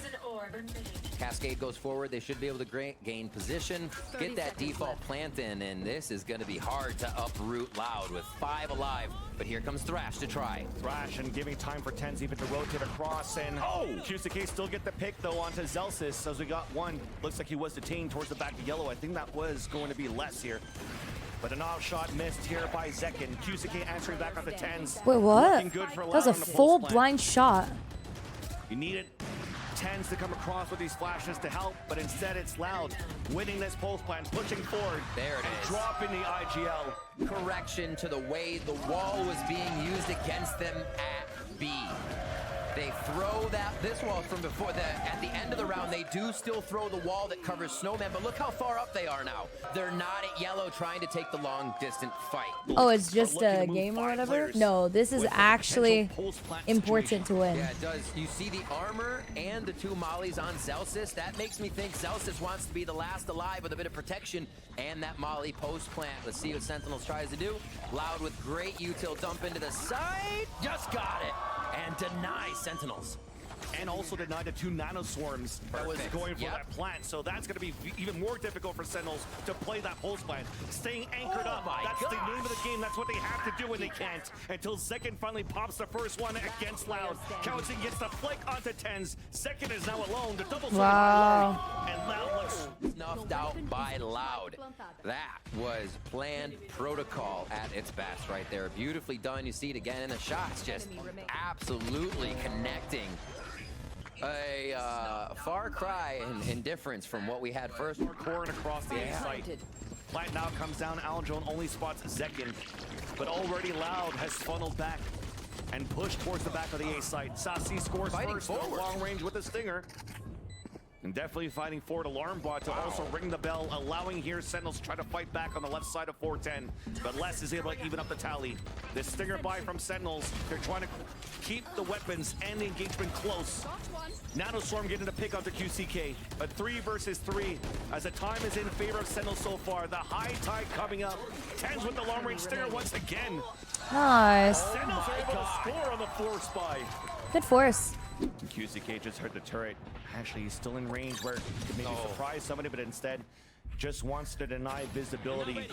S3: Cascade goes forward. They should be able to gain position, get that default plant in, and this is going to be hard to uproot Loud with 5 alive. But here comes Thrash to try.
S2: Thrash and giving time for TenZ even to rotate across, and QCK still get the pick though onto Zelsis as we got one. Looks like he was detained towards the back of yellow. I think that was going to be less here. But an off shot missed here by Zekin. QCK answering back on the TenZ.
S1: Wait, what?
S2: Looking good for
S1: That was a
S2: Loud on the
S1: full
S2: pulse plant.
S1: blind shot.
S2: You needed TenZ to come across with these flashes to help, but instead it's Loud winning this pulse plant, pushing forward.
S3: There it is.
S2: Dropping the IGL.
S3: Correction to the way the wall was being used against them at B. They throw this wall from before. At the end of the round, they do still throw the wall that covers Snowman, but look how far up they are now. They're not at yellow trying to take the long distant fight.
S1: Oh, it's just a game or whatever? No, this is actually important to win.
S3: Yeah, it does. You see the armor and the 2 mollies on Zelsis. That makes me think Zelsis wants to be the last alive with a bit of protection and that molly post plant. Let's see what Sentinels tries to do. Loud with great util dump into the side. Just got it. And denies Sentinels.
S2: And also denied the 2 nanoswarms that was going for that plant. So that's going to be even more difficult for Sentinels to play that pulse plant. Staying anchored up. That's the name of the game. That's what they have to do when they can't. Until Zekin finally pops the first one against Loud. Kyedae gets the flick onto TenZ. Zekin is now alone. The double
S1: Wow.
S2: and Loud looks
S3: Snuffed out by Loud. That was planned protocol at its best right there. Beautifully done. You see it again in the shots. Just absolutely connecting. A far cry in difference from what we had first.
S2: pouring across the A site. Plant now comes down. Aljon only spots Zekin, but already Loud has funneled back and pushed towards the back of the A site. Saucy scores first, long range with the stinger. And definitely fighting forward alarm bot to also ring the bell, allowing here Sentinels to try to fight back on the left side of 410. But Les is able to even up the tally. This stinger buy from Sentinels. They're trying to keep the weapons and the engagement close. Nanoswarm getting a pick onto QCK. A 3 versus 3 as the time is in favor of Sentinels so far. The high tide coming up. TenZ with the long range stinger once again.
S1: Nice.
S2: Sentinels are able to score on the force buy.
S1: Good force.
S2: QCK just heard the turret. Actually, he's still in range where he could maybe surprise somebody, but instead just wants to deny visibility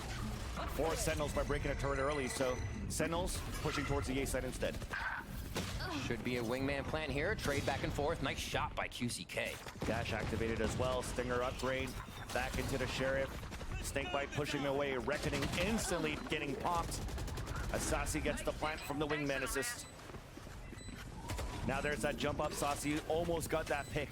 S2: for Sentinels by breaking a turret early. So Sentinels pushing towards the A side instead.
S3: Should be a wingman plan here. Trade back and forth. Nice shot by QCK.
S2: Dash activated as well. Stinger upgrade. Back into the Sheriff. Snakebite pushing away. Reckoning instantly getting popped. As Saucy gets the plant from the wingman assist. Now there's that jump up. Saucy almost got that pick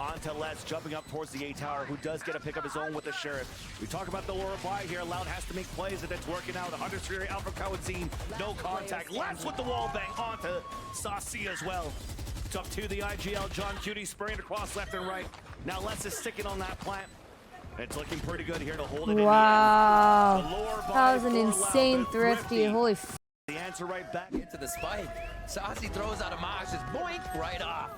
S2: onto Les, jumping up towards the A tower, who does get a pick of his own with the Sheriff. We talk about the Laura buy here. Loud has to make plays, and it's working out. 100 Fury out from Kyedae. No contact. Les with the wall bang onto Saucy as well. It's up to the IGL. John Kyedae spraying across left and right. Now Les is sticking on that plant. It's looking pretty good here to hold it
S1: Wow.
S2: in the end. The lure by
S1: That was an
S2: for
S1: insane
S2: Loud, but
S1: thrifty. Holy f.
S2: The answer right back.
S3: Into the spike. Saucy throws out a Maj, just boink right off.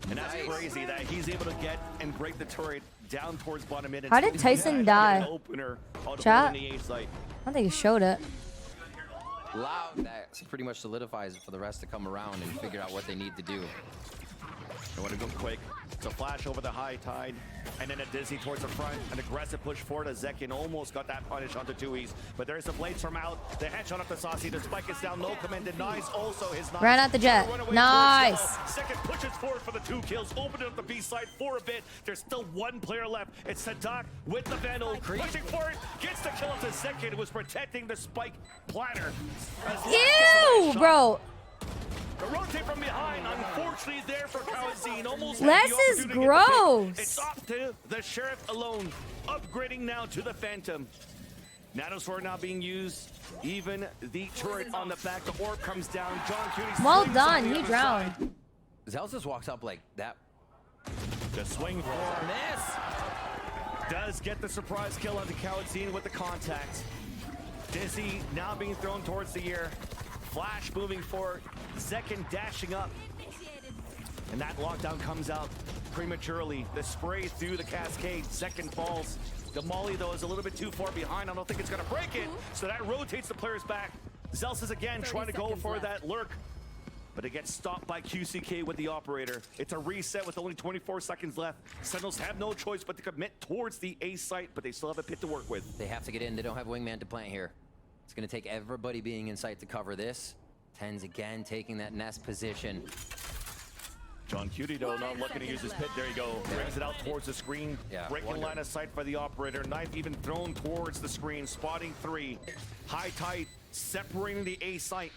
S2: And that's crazy that he's able to get and break the turret down towards bottom mid.
S1: How did Tyson die?
S2: Opener
S1: Chat?
S2: the A site.
S1: I don't think he showed it.
S3: Loud, that pretty much solidifies it for the rest to come around and figure out what they need to do.
S2: They want to go quick. It's a flash over the high tide, and then a dizzy towards the front. An aggressive push forward as Zekin almost got that punish onto Tui's. But there's the blades from out. The headshot up to Saucy. The spike is down. No command denies also his knife.
S1: Ran out the jet. Nice.
S2: Second pushes forward for the 2 kills. Opened it up the B side for a bit. There's still 1 player left. It's Sadak with the Vandal. Pushing forward. Gets the kill up to Zekin. Was protecting the spike platter.
S1: Ew, bro.
S2: The rotate from behind, unfortunately there for Kyedae. Almost
S1: Less
S2: had the
S1: is
S2: opportunity to get the pick.
S1: gross.
S2: It's off to the Sheriff alone, upgrading now to the Phantom. Nanosword not being used. Even the turret on the back. The orb comes down. John Kyedae
S1: Well
S2: swings
S1: done.
S2: on the
S1: He
S2: other
S1: drowned.
S2: side.
S3: Zelsis walks up like that.
S2: The swing for
S3: Miss!
S2: does get the surprise kill onto Kyedae with the contact. Dizzy now being thrown towards the air. Flash moving forward. Zekin dashing up. And that lockdown comes out prematurely. The spray through the cascade. Zekin falls. The molly, though, is a little bit too far behind. I don't think it's going to break it. So that rotates the players back. Zelsis again trying to go for that lurk. But it gets stopped by QCK with the operator. It's a reset with only 24 seconds left. Sentinels have no choice but to commit towards the A site, but they still have a pit to work with.
S3: They have to get in. They don't have wingman to plant here. It's going to take everybody being in sight to cover this. TenZ again taking that nest position.
S2: John Kyedae, though, not looking to use his pit. There you go. Brings it out towards the screen.
S3: Yeah,
S2: Breaking line of sight for the operator. Knife even thrown towards the screen. Spotting 3. High tide separating the A site.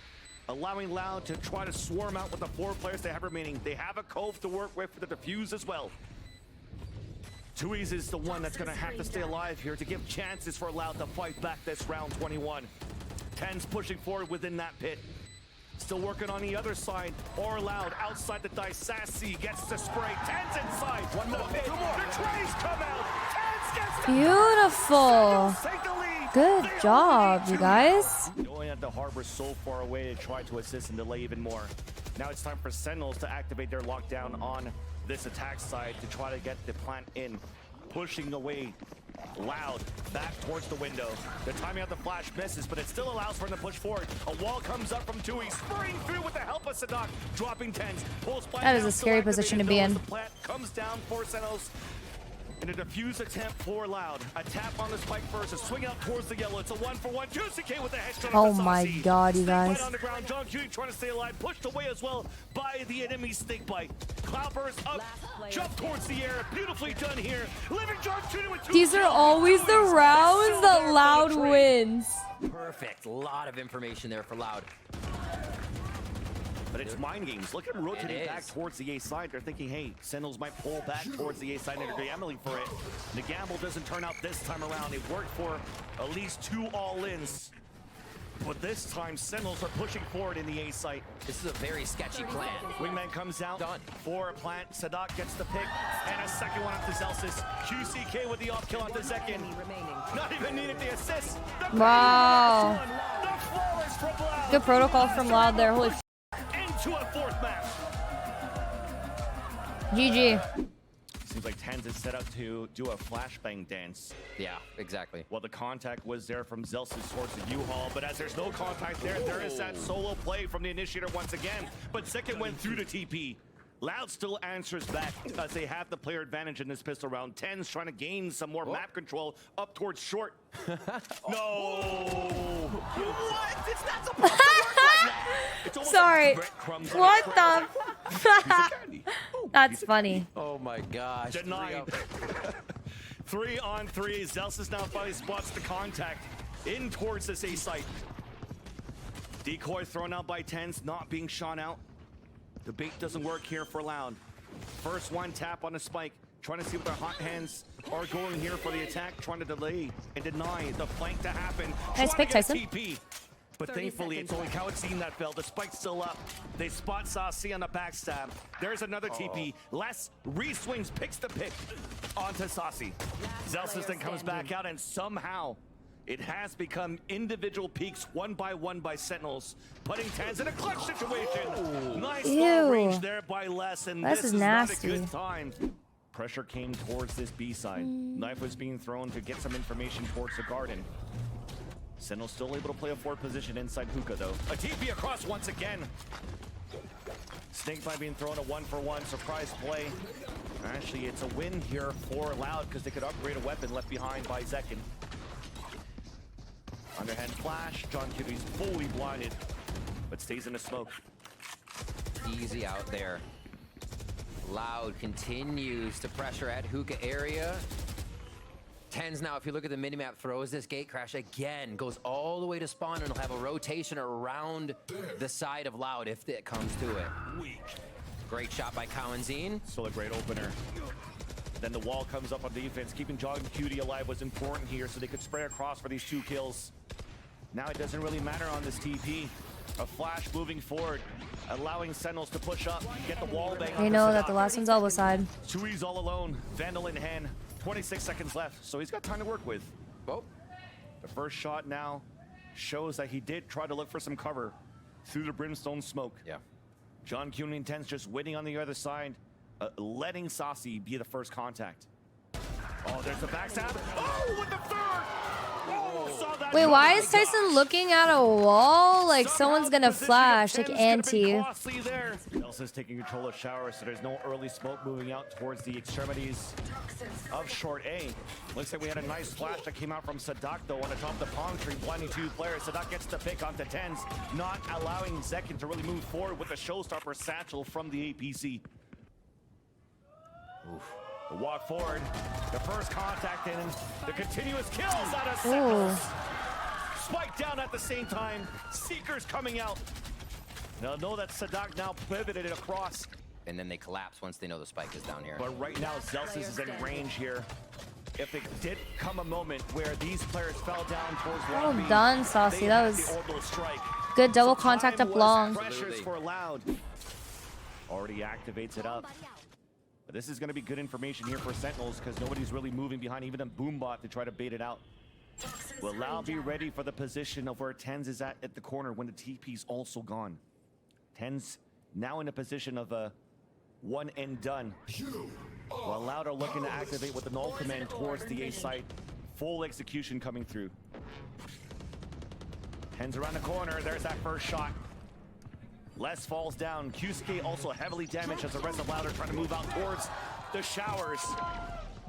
S2: Allowing Loud to try to swarm out with the 4 players they have remaining. They have a cove to work with for the defuse as well. Tui's is the one that's going to have to stay alive here to give chances for Loud to fight back this round 21. TenZ pushing forward within that pit. Still working on the other side. Or Loud outside the dice. Sassy gets the spray. TenZ inside. One more. The trays come out. TenZ gets the
S1: Beautiful.
S2: take the lead.
S1: Good
S2: They
S1: job,
S2: only
S1: you
S2: need
S1: guys.
S2: Going at the harbor so far away to try to assist and delay even more. Now it's time for Sentinels to activate their lockdown on this attack side to try to get the plant in. Pushing away Loud back towards the window. The timing of the flash misses, but it still allows for him to push forward. A wall comes up from Tui, spurring through with the help of Sadak, dropping TenZ. Pulls
S1: That is a scary position to be in.
S2: The plant comes down for Sentinels. And a defuse attempt for Loud. A tap on the spike first, a swing out towards the yellow. It's a 1-for-1. QCK with the headshot.
S1: Oh my god, you guys.
S2: On the ground. John Kyedae trying to stay alive, pushed away as well by the enemy snake bite. Cloudburst up, jump towards the air. Beautifully done here. Living John Kyedae with 2
S1: These are always the rounds that Loud wins.
S3: Perfect. A lot of information there for Loud.
S2: But it's mind games. Look at them rotating
S3: It
S2: back
S3: is.
S2: towards the A side. They're thinking, hey, Sentinels might pull back towards the A side and they're gambling for it. The gamble doesn't turn out this time around. It worked for at least 2 all-ins. But this time, Sentinels are pushing forward in the A site.
S3: This is a very sketchy plan.
S2: Wingman comes out
S3: Done.
S2: for a plant. Sadak gets the pick. And a second one up to Zelsis. QCK with the off kill onto Zekin. Not even needed the assist. The
S1: Wow.
S2: The flawless from Loud.
S1: Good protocol from Loud there. Holy f.
S2: Into a 4th map.
S1: GG.
S2: Seems like TenZ is set up to do a flashbang dance.
S3: Yeah, exactly.
S2: Well, the contact was there from Zelsis towards the U-Haul, but as there's no contact there, there is that solo play from the initiator once again. But Zekin went through the TP. Loud still answers back as they have the player advantage in this pistol round. TenZ trying to gain some more map control up towards short. No! What? It's not supposed to work like that! It's almost
S1: Sorry.
S2: like breadcrumbs on a
S1: What
S2: tray.
S1: the? That's funny.
S3: Oh my gosh.
S2: Denied. 3 on 3. Zelsis now finally spots the contact in towards this A site. Decoy thrown out by TenZ, not being shot out. The bait doesn't work here for Loud. First one tap on the spike. Trying to see what their hot hands are going here for the attack. Trying to delay and deny the flank to happen.
S1: Nice pick,
S2: Trying to
S1: Tyson.
S2: get TP. But
S4: 30
S2: thankfully, it's
S4: seconds
S2: only Kyedae that fell. The spike's still up. They spot Saucy on the backstab. There's another TP. Les re-swings, picks the pick onto Saucy. Zelsis then comes back out, and somehow it has become individual peaks one by Sentinels, putting TenZ in a clutch situation. Nice long range there by Les, and this is
S1: nasty.
S2: not a good time. Pressure came towards this B side. Knife was being thrown to get some information towards the garden. Sentinels still able to play a forward position inside Hookah though. A TP across once again. Snakebite being thrown a 1-for-1 surprise play. Actually, it's a win here for Loud because they could upgrade a weapon left behind by Zekin. Underhand flash. John Kyedae's fully blinded, but stays in the smoke.
S3: Easy out there. Loud continues to pressure at Hookah area. TenZ now, if you look at the minimap, throws this gate crash again, goes all the way to spawn, and he'll have a rotation around the side of Loud if it comes to it. Great shot by Kyedae.
S2: Still a great opener. Then the wall comes up on defense. Keeping John Kyedae alive was important here so they could spray across for these 2 kills. Now it doesn't really matter on this TP. A flash moving forward, allowing Sentinels to push up, get the wall bang.
S1: They know that the last one's elbow side.
S2: Chewy's all alone, Vandal in hand. 26 seconds left, so he's got time to work with.
S3: Oh.
S2: The first shot now shows that he did try to look for some cover through the brimstone smoke.
S3: Yeah.
S2: John Kyedae and TenZ just waiting on the other side, letting Saucy be the first contact. Oh, there's the backstab. Oh, with the third! Oh, saw that.
S1: Wait, why is Tyson looking at a wall? Like someone's gonna flash, like anti.
S2: Elsa's taking control of shower, so there's no early smoke moving out towards the extremities of short A. Looks like we had a nice flash that came out from Sadak though on the top of the palm tree, blinding 2 players. Sadak gets the pick onto TenZ, not allowing Zekin to really move forward with the showstopper satchel from the APC. Oof. The walk forward, the first contact in, the continuous kills out of Sentinels. Spike down at the same time, Seekers coming out. They'll know that Sadak now pivoted it across.
S3: And then they collapse once they know the spike is down here.
S2: But right now, Zelsis is in range here. If it did come a moment where these players fell down towards
S1: Well
S2: 1B,
S1: done, Saucy. That was good double contact up long.
S2: Pressures for Loud. Already activates it up. But this is going to be good information here for Sentinels because nobody's really moving behind even a Boombot to try to bait it out. Will Loud be ready for the position of where TenZ is at the corner when the TP's also gone? TenZ now in a position of a one and done. While Loud are looking to activate with the null command towards the A site. Full execution coming through. TenZ around the corner. There's that first shot. Les falls down. KICKOFF also heavily damaged as the rest of Loud are trying to move out towards the showers.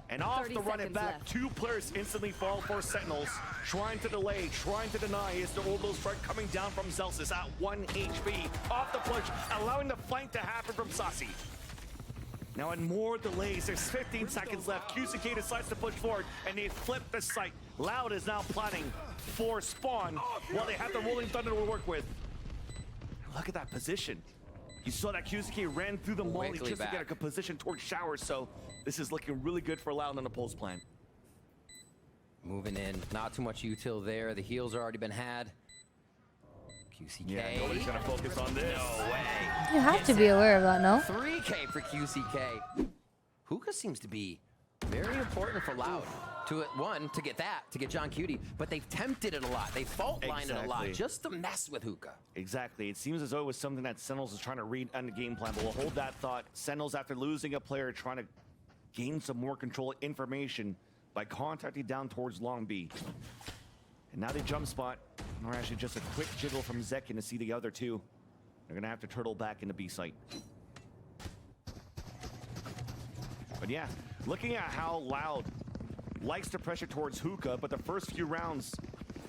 S2: And off the run it back, left. 2 players instantly fall for Sentinels. Trying to delay, trying to deny is the orbital strike coming down from Zelsis at 1 HP. Off the push, allowing the flank to happen from Saucy. Now in more delays, there's 15 seconds left. KICKOFF decides to push forward and they flip the site. Loud is now planning for spawn while they have the Rolling Thunder to work with. Look at that position. You saw that KICKOFF ran through the molly just to get a good position towards showers, so this is looking really good for Loud on the pulse plan.
S3: Moving in, not too much util there. The heals have already been had. QCK.
S2: Yeah, nobody's gonna focus on this.
S3: No way.
S1: You have to be aware of that, no?
S3: 3K for QCK. Hookah seems to be very important for Loud. To get John Kyedae, but they've tempted it a lot. They fault lined it a lot just to mess with Hookah.
S2: Exactly. It seems as though it was something that Sentinels is trying to read on the game plan, but we'll hold that thought. Sentinels, after losing a player, trying to gain some more control information by contacting down towards Long B. And now they jump spot, or actually just a quick jiggle from Zekin to see the other 2. They're gonna have to turtle back into B site. But yeah, looking at how Loud likes to pressure towards Hookah, but the first few rounds,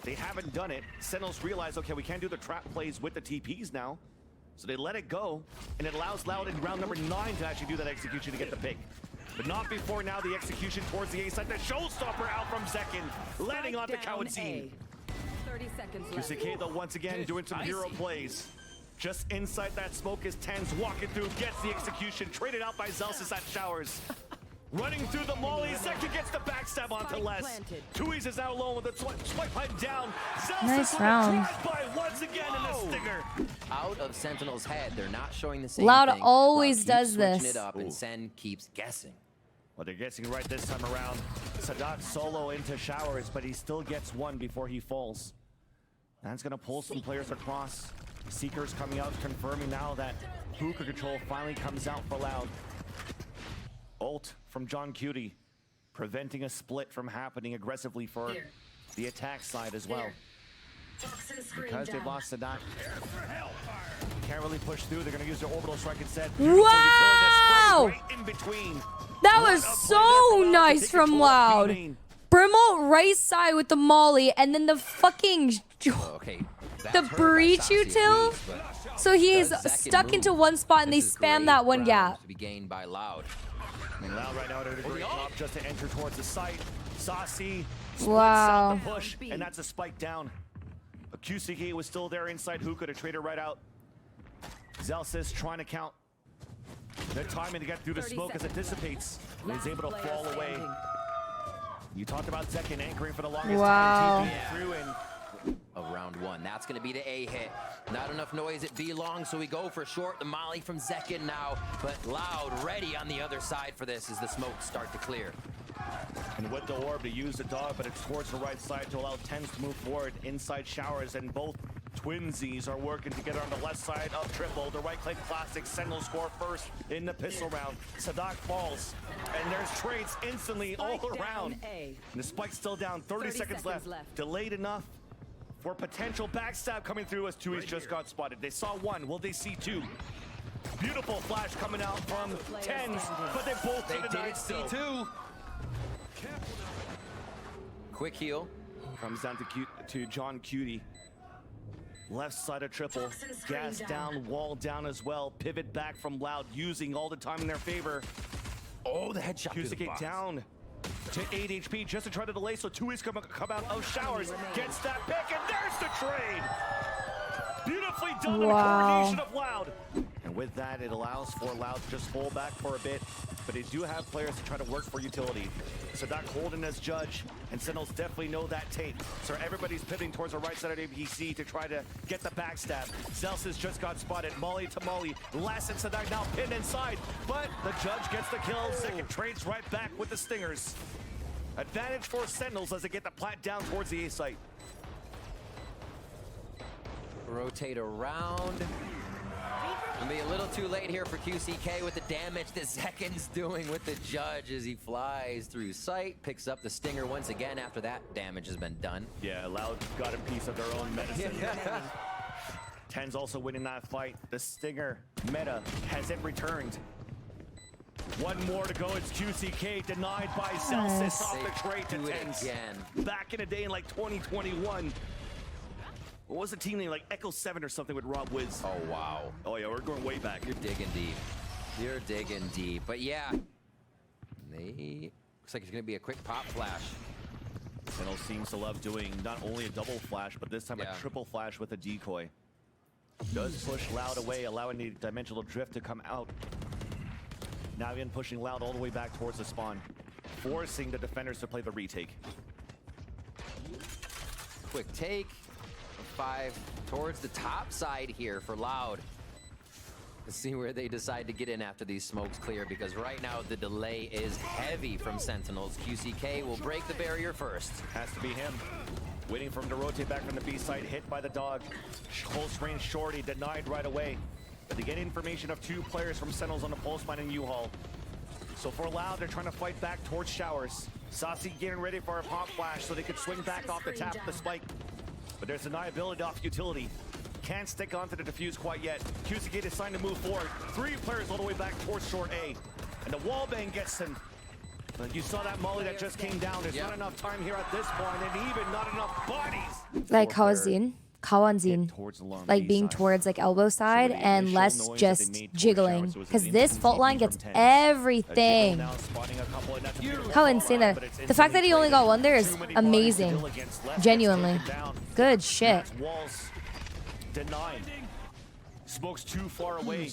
S2: they haven't done it. Sentinels realize, okay, we can't do the trap plays with the TPs now. So they let it go, and it allows Loud in round number 9 to actually do that execution to get the pick. But not before now the execution towards the A side. The showstopper out from Zekin, landing onto Kyedae.
S4: 30 seconds left.
S2: QCK though once again doing some hero plays. Just inside that smoke is TenZ walking through, gets the execution, traded out by Zelsis at showers. Running through the molly, Zeki gets the backstab onto Les. TenZ is now alone with the swipe pipe down.
S1: Nice round.
S2: By once again in the stinger.
S3: Out of Sentinel's head, they're not showing the same
S1: Loud
S3: thing.
S1: always
S3: Loud
S1: does
S3: keeps switching
S1: this.
S3: it up, and Sen keeps guessing.
S2: Well, they're guessing right this time around. Sadat solo into showers, but he still gets one before he falls. That's gonna pull some players across. Seekers coming out, confirming now that hookah control finally comes out for Loud. Ult from John Kyedae, preventing a split from happening aggressively for the attack side as well. Because they've lost Sadat, can't really push through. They're gonna use their orbital strike instead.
S1: Wow!
S2: Right in between.
S1: That was so nice from Loud. Brimble right side with the molly, and then the fucking
S3: Okay,
S1: the breach util. So he's stuck into one spot, and they spam that one gap.
S3: To be gained by Loud.
S2: And Loud right now doing a great job just to enter towards the site. Saucy splits
S1: Wow.
S2: out the push, and that's a spike down. QCK was still there inside hookah to trade her right out. Zelsis trying to count the timing to get through the smoke as it dissipates. And he's able to fall away. You talked about Zekin anchoring for the longest
S1: Wow.
S2: time. TP through and
S3: Of round one. That's going to be the A hit. Not enough noise at B long, so we go for short. The molly from Zekin now, but Loud ready on the other side for this as the smokes start to clear.
S2: And with the orb to use the dog, but it's towards the right side to allow TenZ to move forward inside showers, and both twinsies are working together on the left side of triple. The right click classic, Sentinel score first in the pistol round. Sadat falls, and there's trades instantly all around. And the spike's still down, 30 seconds left. Delayed enough for potential backstab coming through as TenZ just got spotted. They saw one, will they see two? Beautiful flash coming out from TenZ, but they both did see two.
S3: Quick heal.
S2: Comes down to John Kyedae. Left side of triple. Gas down, wall down as well. Pivot back from Loud, using all the time in their favor.
S3: Oh, the headshot.
S2: QCK down to 8 HP just to try to delay, so TenZ come out of showers. Gets that pick, and there's the trade! Beautifully done in the coordination of Loud. And with that, it allows for Loud to just pull back for a bit, but they do have players to try to work for utility. Sadat holding as judge, and Sentinels definitely know that tape. So everybody's pivoting towards the right side of APC to try to get the backstab. Zelsis just got spotted, molly to molly. Lass and Sadat now pinned inside, but the judge gets the kill. Second trades right back with the stingers. Advantage for Sentinels as they get the plat down towards the A site.
S3: Rotate around. Gonna be a little too late here for QCK with the damage that Zekin's doing with the judge as he flies through sight, picks up the stinger once again after that damage has been done.
S2: Yeah, Loud got a piece of their own medicine. TenZ also winning that fight. The stinger meta hasn't returned. One more to go. It's QCK denied by Zelsis off the trade to TenZ.
S3: Again.
S2: Back in a day in like 2021. What was the team name? Like Echo 7 or something with Rob Wiz.
S3: Oh, wow.
S2: Oh, yeah, we're going way back.
S3: You're digging deep. You're digging deep. But yeah, looks like it's going to be a quick pop flash.
S2: Sentinel seems to love doing not only a double flash, but this time a triple flash with a decoy. Does push Loud away, allowing the dimensional drift to come out. Now again pushing Loud all the way back towards the spawn, forcing the defenders to play the retake.
S3: Quick take. 5 towards the top side here for Loud. Let's see where they decide to get in after these smokes clear, because right now the delay is heavy from Sentinels. QCK will break the barrier first.
S2: Has to be him. Waiting for him to rotate back from the B side, hit by the dog. Close range shorty, denied right away. But they get information of 2 players from Sentinels on the pulse mine and U-Haul. So for Loud, they're trying to fight back towards showers. Saucy getting ready for a pop flash so they could swing back off the tap of the spike. But there's deniability off utility. Can't stick onto the defuse quite yet. QCK deciding to move forward. 3 players all the way back towards short A. And the wallbang gets him. But you saw that molly that just came down. There's not enough time here at this point, and even not enough bodies.
S1: Like Kawanzin, like being towards like elbow side and less just jiggling, because this fault line gets everything. How insane that! The fact that he only got one there is amazing, genuinely. Good shit.
S2: Walls denied. Smoke's too far away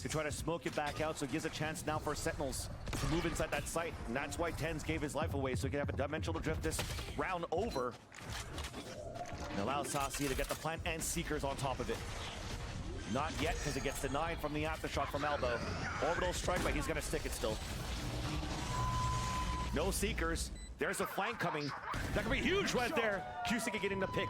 S2: to try to smoke it back out, so it gives a chance now for Sentinels to move inside that site. And that's why TenZ gave his life away, so he can have a dimensional drift this round over. And allow Saci to get the plant and Seekers on top of it. Not yet, because it gets denied from the aftershock from Elbow. Orbital strike, but he's going to stick it still. No Seekers. There's a flank coming. That could be huge right there. KICKOFF getting the pick.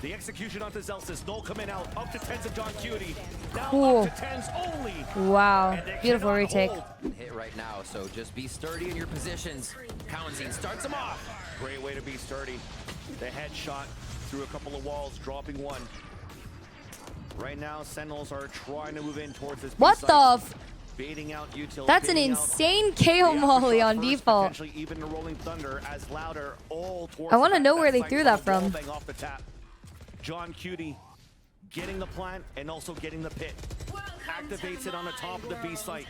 S2: The execution onto Zelsis. Null coming out. Up to TenZ and John Kyedae. Now
S1: Cool.
S2: up to TenZ only.
S1: Wow. Beautiful retake.
S3: Hit right now, so just be sturdy in your positions. Kyedae starts him off.
S2: Great way to be sturdy. The headshot through a couple of walls, dropping one. Right now, Sentinels are trying to move in towards this.
S1: What the f?
S2: Baiting out util.
S1: That's an insane KO molly on default.
S2: Potentially even the Rolling Thunder as Louder all towards.
S1: I want to know where they threw that from.
S2: Off the tap. John Kyedae getting the plant and also getting the pit. Activates it on the top of the B site.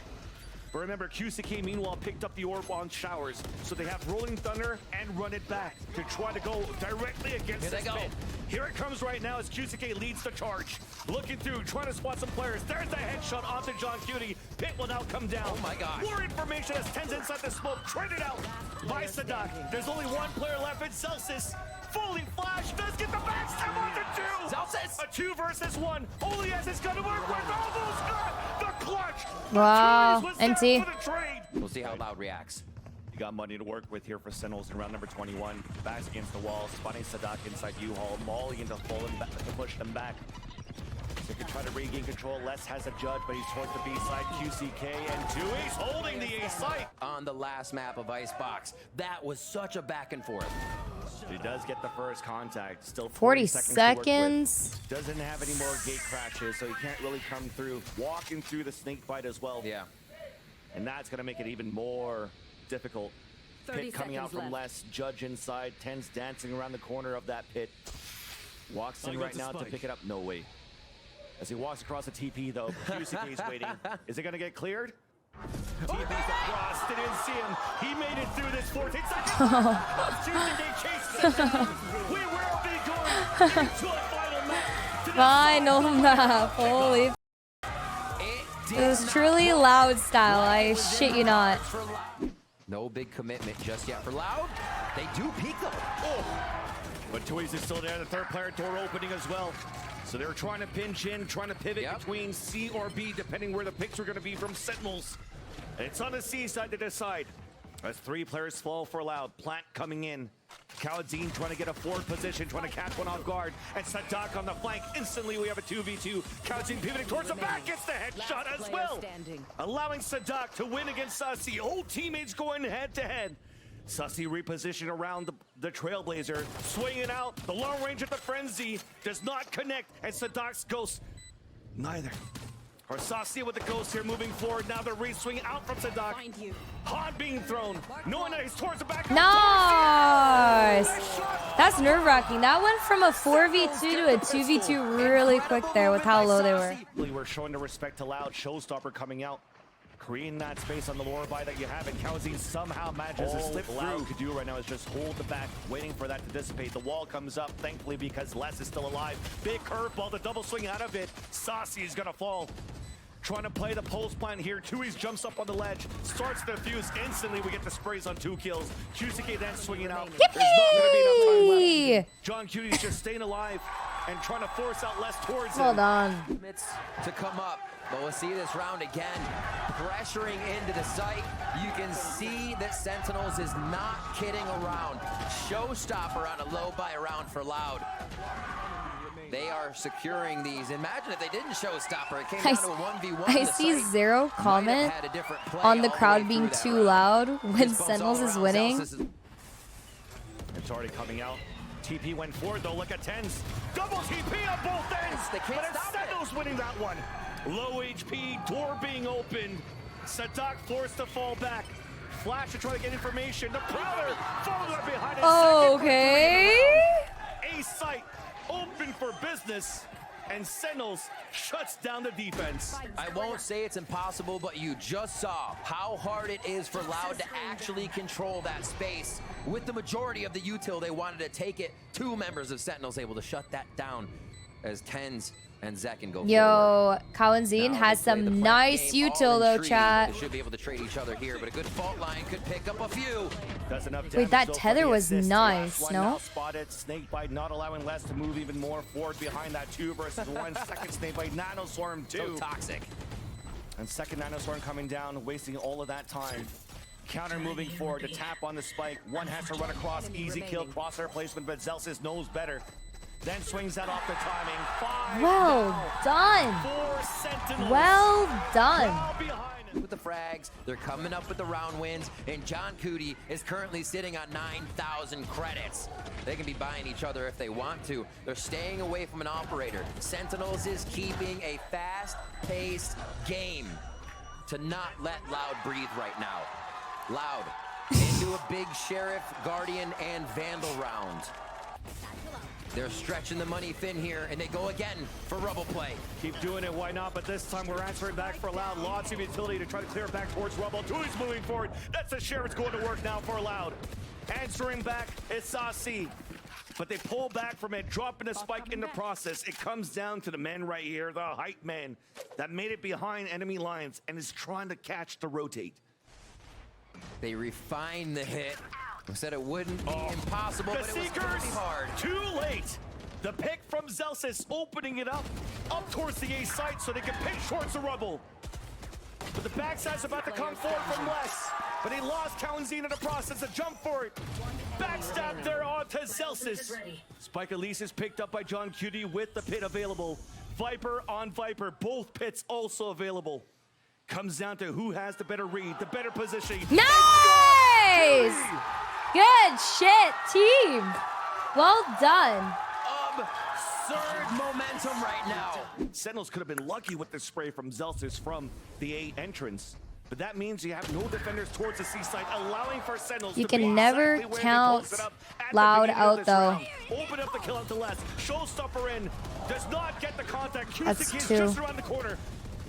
S2: But remember, KICKOFF meanwhile picked up the orb on Showers, so they have Rolling Thunder and run it back to try to go directly against this pit. Here it comes right now as KICKOFF leads the charge. Looking through, trying to spot some players. There's the headshot onto John Kyedae. Pit will now come down.
S3: Oh my gosh.
S2: More information as TenZ inside the smoke. Traded out by Sadak. There's only one player left. It's Zelsis. Fully flashed. Does get the backstab onto two.
S3: Zelsis.
S2: A 2 versus 1. Only as it's going to work with almost got the clutch.
S1: Wow.
S2: Empty.
S3: We'll see how Loud reacts.
S2: You got money to work with here for Sentinels in round number 21. Backs against the wall, spotting Sadak inside U-Haul, mauling into pull him back, to push them back. So he can try to regain control. Les has a judge, but he's towards the B side. QCK and 2. He's holding the A site.
S3: On the last map of Icebox, that was such a back and forth.
S2: He does get the first contact. Still
S1: 40
S2: seconds.
S1: seconds.
S2: Doesn't have any more gate crashes, so he can't really come through. Walking through the snake bite as well.
S3: Yeah.
S2: And that's going to make it even more difficult.
S4: 30
S2: Pit coming out
S4: seconds
S2: from
S4: left.
S2: Les. Judge inside. TenZ dancing around the corner of that pit. Walks in right now to pick it up. No way. As he walks across the TP, though, QCK's waiting. Is it going to get cleared? TP's across. Didn't see him. He made it through this 14 seconds. QCK chases him. We will be going into a final match.
S1: Final map. Holy. It was truly Loud style. I shit you not.
S3: No big commitment just yet for Loud. They do peek though.
S2: Oh. But Toys is still there. The third player door opening as well. So they're trying to pinch in, trying to pivot between C or B, depending where the picks are going to be from Sentinels. And it's on the C side to decide. As 3 players fall for Loud. Plant coming in. Kyedae trying to get a forward position, trying to catch one off guard. And Sadak on the flank. Instantly, we have a 2v2. Kyedae pivoting towards the back. Gets the headshot as well. Allowing Sadak to win against Saci. Old teammates going head-to-head. Saci repositioned around the Trailblazer. Swinging out. The long range of the Frenzy does not connect. And Sadak's ghost, neither. Or Saci with the ghost here moving forward. Now they're re-swinging out from Sadak. Han being thrown. Knowing that he's towards the back.
S1: Nice. That's nerve-wracking. That went from a 4v2 to a 2v2 really quick there with how low they were.
S2: We're showing the respect to Loud. Showstopper coming out. Creating that space on the lower by that you have, and Kyedae somehow manages to slip through. Loud could do right now is just hold the back, waiting for that to dissipate. The wall comes up, thankfully, because Les is still alive. Big curveball, the double swing out of it. Saci is gonna fall. Trying to play the pulse plant here. Tui's jumps up on the ledge, starts to fuse. Instantly, we get the sprays on 2 kills. QCK then swinging out. There's not gonna be enough time left. John Kyedae's just staying alive and trying to force out Les towards him.
S1: Hold on.
S3: To come up. But we'll see this round again, pressuring into the site. You can see that Sentinels is not kidding around. Showstopper on a low buy round for Loud. They are securing these. Imagine if they didn't showstopper. It came down to a 1v1.
S1: I see zero comment on the crowd being too loud when Sentinels is winning.
S2: It's already coming out. TP went forward though. Look at TenZ. Double TP on both ends. But it's Sentinels winning that one. Low HP, door being opened. Sadak forced to fall back. Flash to try to get information. The Prowler followed up behind it.
S1: Okay.
S2: A site open for business, and Sentinels shuts down the defense.
S3: I won't say it's impossible, but you just saw how hard it is for Loud to actually control that space. With the majority of the util they wanted to take it, 2 members of Sentinels able to shut that down. as TenZ and Zekken go
S1: Yo, KICKOFF
S3: forward.
S1: has some nice util though, chat.
S3: They should be able to trade each other here, but a good fault line could pick up a few.
S1: Wait, that tether was nice, no?
S2: Spotted. Snakebite not allowing Les to move even more forward behind that 2 versus 1. Second Snakebite, Nanoswarm 2.
S3: So toxic.
S2: And second Nanoswarm coming down, wasting all of that time. Counter moving forward to tap on the spike. One has to run across, easy kill, crosshair placement, but Zelsis knows better. Then swings that off the timing. 5
S1: Well
S2: now.
S1: done.
S2: 4 Sentinels.
S1: Well done.
S2: Well behind it.
S3: With the frags, they're coming up with the round wins, and John Kyedae is currently sitting on 9,000 credits. They can be buying each other if they want to. They're staying away from an operator. Sentinels is keeping a fast-paced game to not let Loud breathe right now. Loud into a big Sheriff, Guardian, and Vandal round. They're stretching the money thin here, and they go again for Rubble play.
S2: Keep doing it, why not? But this time we're answering back for Loud. Lots of utility to try to clear back towards Rubble. Tui's moving forward. That's the Sheriff's going to work now for Loud. Answering back is Saucy. But they pull back from it, dropping a spike in the process. It comes down to the man right here, the hype man, that made it behind enemy lines and is trying to catch the rotate.
S3: They refine the hit. We said it wouldn't be impossible,
S2: The
S3: but it was
S2: Seekers,
S3: pretty hard.
S2: too late. The pick from Zelsis, opening it up towards the A site so they can pick towards the Rubble. But the backside's about to come forward from Les. But he lost KICKOFF in the process. A jump for it. Backstab there onto Zelsis. Spike Elise is picked up by John Kyedae with the pit available. Viper on Viper, both pits also available. Comes down to who has the better read, the better positioning.
S1: Nice! Good shit, team. Well done.
S3: Absurd momentum right now.
S2: Sentinels could have been lucky with the spray from Zelsis from the A entrance. But that means you have no defenders towards the C site, allowing for Sentinels
S1: You
S2: to be
S1: can never
S2: exactly where they
S1: count
S2: close it up at the
S1: Loud
S2: beginning of
S1: out
S2: this
S1: though.
S2: round. Open up the kill out to left. Showstopper in. Does not get the contact.
S1: That's
S2: Kyedae is
S1: 2.
S2: just around the corner.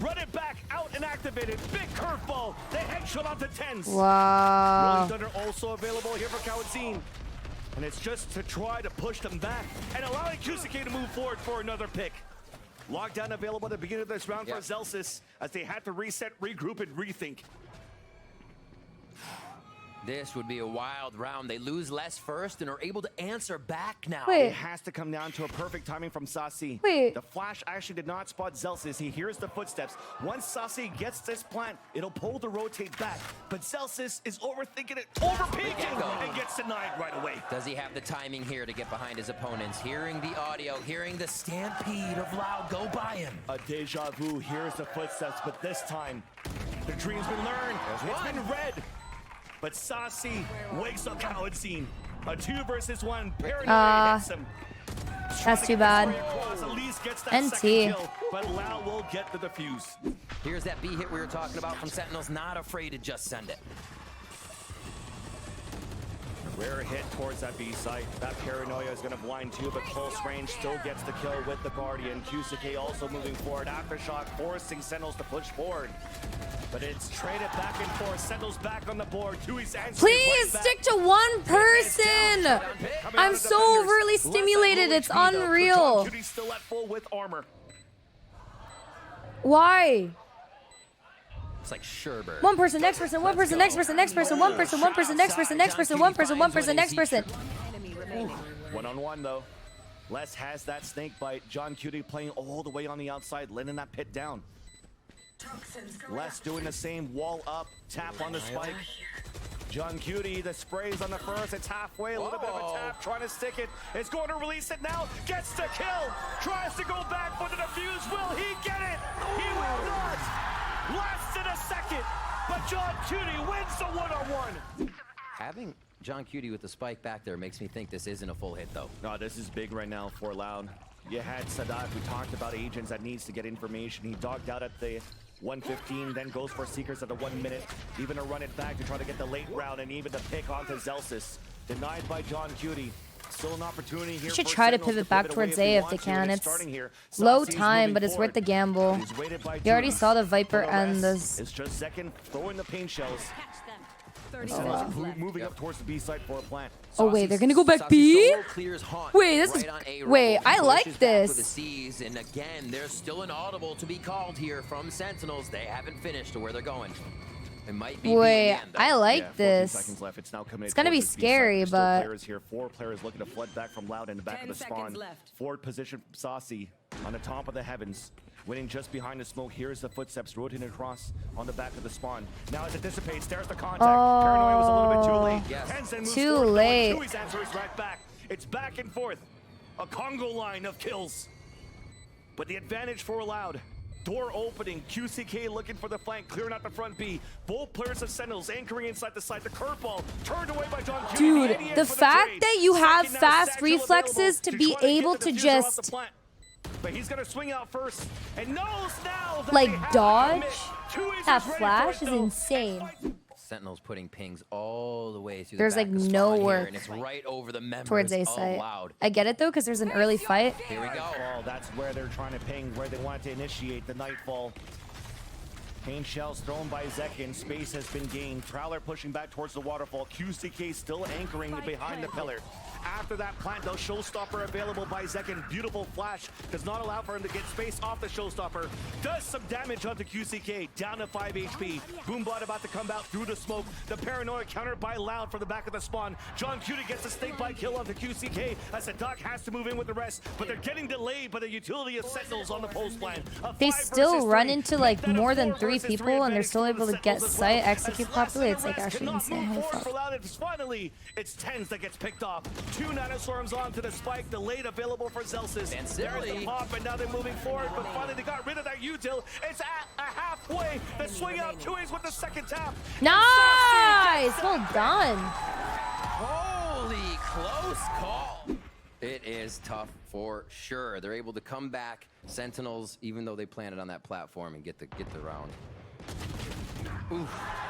S2: Run it back, out and activated. Big curveball. The headshot onto TenZ.
S1: Wow.
S2: Rolling Thunder also available here for KICKOFF. And it's just to try to push them back and allowing Kyedae to move forward for another pick. Lockdown available at the beginning of this round for Zelsis as they had to reset, regroup, and rethink.
S3: This would be a wild round. They lose Les first and are able to answer back now.
S1: Wait.
S2: It has to come down to a perfect timing from Saucy.
S1: Wait.
S2: The flash actually did not spot Zelsis. He hears the footsteps. Once Saucy gets this plant, it'll pull the rotate back. But Zelsis is overthinking it, overpeaking, and gets denied right away.
S3: Does he have the timing here to get behind his opponents? Hearing the audio, hearing the stampede of Loud go by him.
S2: A deja vu, here's the footsteps, but this time, the dream's been learned. It's been read. But Saucy wakes up KICKOFF. A 2 versus 1. Paranoia hits him.
S1: That's too bad.
S2: NT. But Loud will get the defuse.
S3: Here's that B hit we were talking about from Sentinels, not afraid to just send it.
S2: Rare hit towards that B site. That Paranoia is going to blind too, but close range still gets the kill with the Guardian. KICKOFF also moving forward. Aftershock forcing Sentinels to push forward. But it's traded back and forth. Sentinels back on the board. Tui's
S1: Please stick to one person. I'm so overly stimulated. It's unreal.
S2: KICKOFF still at full with armor.
S1: Why?
S3: It's like Sherbert.
S1: One person, next person, one person, next person, next person, one person, one person, next person, next person, one person, one person, next person.
S2: One-on-one though. Les has that snake bite. John Kyedae playing all the way on the outside, letting that pit down. Les doing the same, wall up, tap on the spike. John Kyedae, the sprays on the first, it's halfway, a little bit of a tap, trying to stick it. It's going to release it now, gets the kill, tries to go back for the defuse. Will he get it? He will not. Less than a second, but John Kyedae wins the one-on-one.
S3: Having John Kyedae with the spike back there makes me think this isn't a full hit though.
S2: No, this is big right now for Loud. You had Sadat, who talked about agents that needs to get information. He dogged out at the 1:15, then goes for Seekers at the 1 minute. Even to run it back to try to get the late round and even to pick onto Zelsis. Denied by John Kyedae. Still an opportunity here.
S1: Should try to pivot back towards A if they can. It's low time, but it's worth the gamble. You already saw the Viper and this.
S2: It's just Zekken throwing the paint shells. Sentinels moving up towards the B site for a plant.
S1: Oh wait, they're gonna go back B? Wait, this is wait, I like this.
S3: The C's, and again, there's still an audible to be called here from Sentinels. They haven't finished to where they're going. It might be
S1: wait, I like this.
S2: Seconds left. It's now coming.
S1: It's gonna be scary, but
S2: players here. 4 players looking to flood back from Loud in the back of the spawn. Forward position from Saucy on the top of the heavens. Waiting just behind the smoke. Here's the footsteps rotating across on the back of the spawn. Now as it dissipates, there's the contact. Paranoia was a little bit too late.
S3: Yes.
S2: Moves
S1: too
S2: forward.
S1: late.
S2: Chewy's answer is right back. It's back and forth. A Congo line of kills. But the advantage for Loud. Door opening. QCK looking for the flank, clearing out the front B. Both players of Sentinels anchoring inside the site. The curveball turned away by John Kyedae.
S1: dude, the fact that you have fast reflexes to be able to just
S2: but he's gonna swing out first and knows now that
S1: like dodge. That flash is insane.
S3: Sentinels putting pings all the way through
S1: There's
S3: the back
S1: like
S3: of the
S1: no
S3: spawn here,
S1: work
S3: and it's right over the members
S1: towards A
S3: of
S1: site.
S3: Loud.
S1: I get it though, because there's an early fight.
S3: Here we go.
S2: Nightfall, that's where they're trying to ping, where they want to initiate the Nightfall. Pain shells thrown by Zekin. Space has been gained. Prowler pushing back towards the waterfall. QCK still anchoring behind the pillar. After that plant, though, showstopper available by Zekin. Beautiful flash. Does not allow for him to get space off the showstopper. Does some damage onto QCK. Down to 5 HP. Boombot about to come out through the smoke. The paranoia countered by Loud from the back of the spawn. John Kyedae gets a snake bite kill onto QCK as the Duck has to move in with the rest. But they're getting delayed by the utility of Sentinels on the post plan.
S1: They still run into like more than 3 people and they're still able to get site, execute properly. It's like actually insane. Holy fuck.
S2: Finally, it's TenZ that gets picked off. 2 Nanoswarms onto the spike, delayed available for Zelsis.
S3: And
S2: there's the pop, and now they're moving forward, but finally they got rid of that util. It's at a halfway. They swing out Kyedae with the second tap.
S1: Nice! Well done.
S3: Holy close call. It is tough for sure. They're able to come back. Sentinels, even though they planted on that platform, and get the round. Ooh.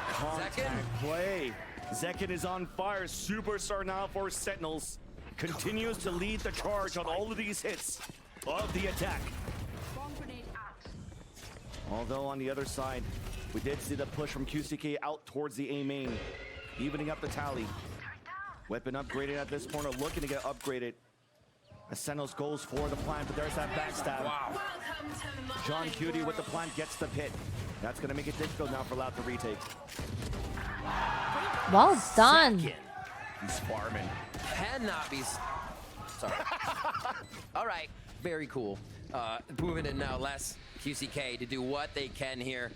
S2: Contact play. Zekin is on fire. Superstar now for Sentinels. Continues to lead the charge on all of these hits of the attack. Although on the other side, we did see the push from QCK out towards the A main, evening up the tally. Weapon upgraded at this corner, looking to get upgraded. As Sentinels goes for the plant, but there's that backstab. Wow. John Kyedae with the plant gets the pit. That's going to make it difficult now for Loud to retake.
S1: Well done.
S2: He's farming.
S3: Cannot be. Sorry. All right. Very cool. Moving in now. Less QCK to do what they can here.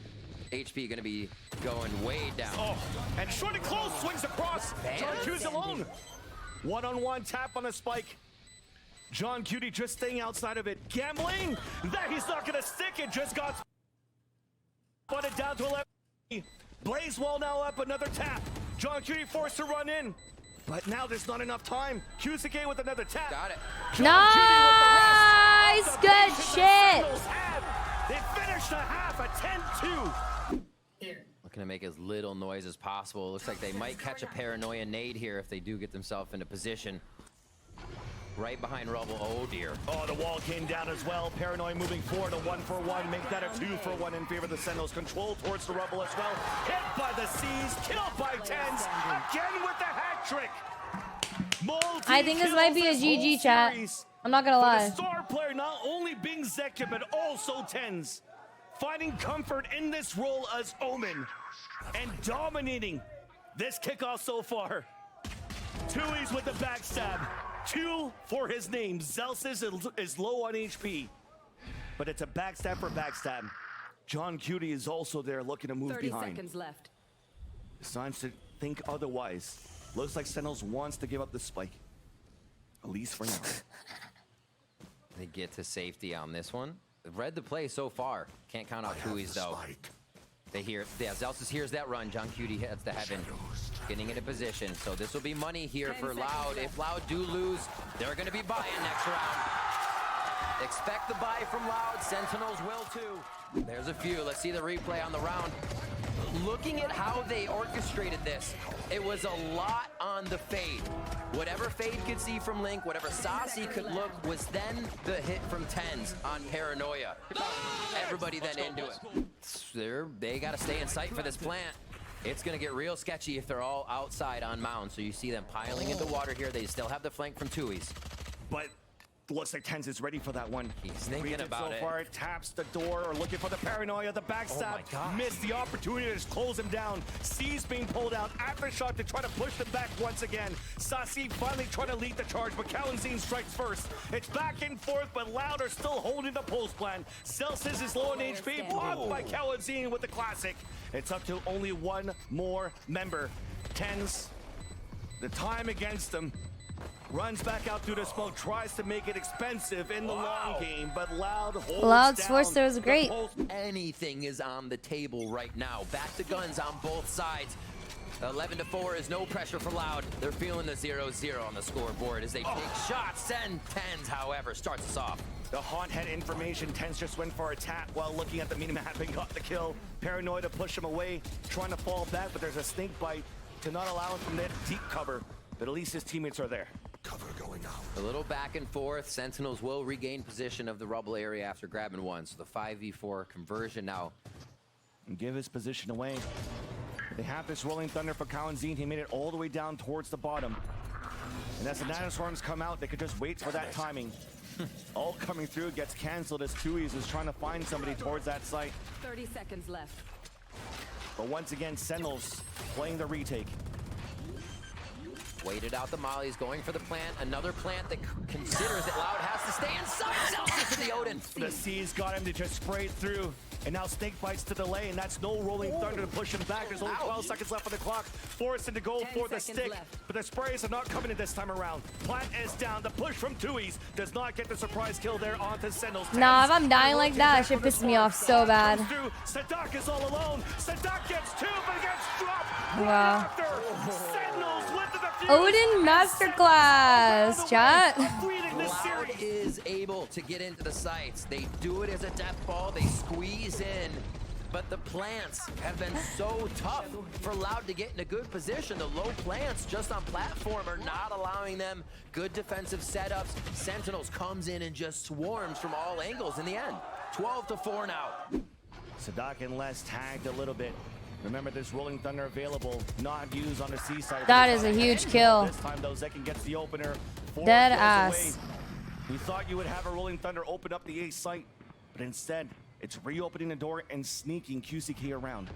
S3: HP going to be going way down.
S2: Oh, and short and close swings across. John Kyedae alone. One-on-one tap on the spike. John Kyedae just staying outside of it. Gambling. That he's not going to stick it. Just got spotted down to 11. Blaze Wall now up. Another tap. John Kyedae forced to run in. But now there's not enough time. QCK with another tap.
S3: Got it.
S1: Nice! Good shit!
S2: They finished the half at 10-2.
S3: Looking to make as little noise as possible. Looks like they might catch a paranoia nade here if they do get themselves into position. Right behind Rubble. Oh dear.
S2: Oh, the wall came down as well. Paranoia moving forward, a 1-for-1. Make that a 2-for-1 in favor of the Sentinels. Control towards the Rubble as well. Hit by the C's, killed by TenZ. Again with the hat trick.
S1: I think this might be a GG chat. I'm not gonna lie.
S2: The star player not only being Zekin, but also TenZ. Finding comfort in this role as Omen. And dominating this kickoff so far. Tui's with the backstab. 2 for his name. Zelsis is low on HP. But it's a backstab for backstab. John Kyedae is also there looking to move
S4: 30
S2: behind.
S4: seconds left.
S2: Signs to think otherwise. Looks like Sentinels wants to give up the spike. At least for now.
S3: They get to safety on this one. They've read the play so far. Can't count out Tui's though. They hear, yeah, Zelsis hears that run. John Kyedae heads to heaven, getting into position. So this will be money here for Loud. If Loud do lose, they're going to be buying next round. Expect the buy from Loud. Sentinels will too. There's a few. Let's see the replay on the round. Looking at how they orchestrated this, it was a lot on the fade. Whatever Fade could see from Link, whatever Saucy could look, was then the hit from TenZ on Paranoia. Everybody then into it. They got to stay in sight for this plant. It's going to get real sketchy if they're all outside on mound. So you see them piling into water here. They still have the flank from Tui's.
S2: But looks like TenZ is ready for that one.
S3: He's thinking about it.
S2: So far, taps the door, or looking for the paranoia, the backstab. Missed the opportunity to just close him down. C's being pulled out. Aftershock to try to push them back once again. Sasi finally trying to lead the charge, but Kalanzine strikes first. It's back and forth, but Loud are still holding the post plan. Celsius is low in HP, blocked by Kalanzine with the classic. It's up to only one more member. TenZ, the time against them. Runs back out through the smoke, tries to make it expensive in the long game, but Loud holds
S1: Loud's
S2: down.
S1: force there was great.
S3: Anything is on the table right now. Back to guns on both sides. 11-4 is no pressure for Loud. They're feeling the 0-0 on the scoreboard as they take shots. And TenZ, however, starts us off.
S2: The Haunt had information. TenZ just went for a tap while looking at the minimap and got the kill. Paranoid to push him away, trying to fall back, but there's a snake bite to not allow him from that deep cover. But at least his teammates are there. Cover going out.
S3: A little back and forth. Sentinels will regain position of the rubble area after grabbing one. So the 5v4 conversion now.
S2: And give his position away. They have this rolling thunder for Kalanzine. He made it all the way down towards the bottom. And as the Nanoswarms come out, they could just wait for that timing. All coming through, gets canceled as Tui's is trying to find somebody towards that site.
S4: 30 seconds left.
S2: But once again, Sentinels playing the retake.
S3: Waited out the mollies, going for the plant. Another plant that considers that Loud has to stay inside. Celsius to the Odin.
S2: The C's got him to just spray through. And now Snake bites to delay, and that's no rolling thunder to push him back. There's only 12 seconds left on the clock. Forced to go for the stick, but the sprays are not coming in this time around. Plant is down. The push from Tui's does not get the surprise kill there onto Sentinels.
S1: Nah, if I'm dying like that, it should piss me off so bad.
S2: Sadak is all alone. Sadak gets two, but gets dropped.
S1: Wow.
S2: Sentinels with the defuse.
S1: Odin masterclass, chat.
S3: Loud is able to get into the sites. They do it as a death ball. They squeeze in. But the plants have been so tough for Loud to get in a good position. The low plants just on platform are not allowing them good defensive setups. Sentinels comes in and just swarms from all angles in the end. 12-4 now.
S2: Sadak and Les tagged a little bit. Remember, this rolling thunder available, not used on the C side.
S1: That is a huge kill.
S2: This time, though, Zekin gets the opener.
S1: Dead ass.
S2: We thought you would have a rolling thunder open up the A site, but instead, it's reopening the door and sneaking QCK around.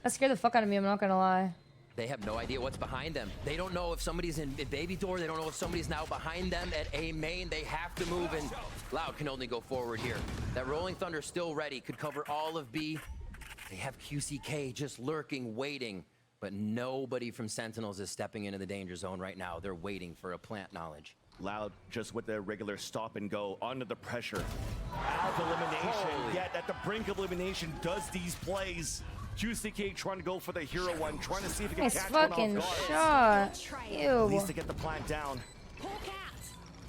S1: That scared the fuck out of me, I'm not gonna lie.
S3: They have no idea what's behind them. They don't know if somebody's in baby door. They don't know if somebody's now behind them at A main. They have to move, and Loud can only go forward here. That rolling thunder still ready, could cover all of B. They have QCK just lurking, waiting, but nobody from Sentinels is stepping into the danger zone right now. They're waiting for a plant knowledge.
S2: Loud just with the regular stop and go under the pressure. Out of elimination, yet at the brink of elimination does these plays. QCK trying to go for the hero one, trying to see if he can
S1: Nice
S2: catch one
S1: fucking
S2: off guard.
S1: shot.
S2: At least
S1: Ew.
S2: to get the plant down.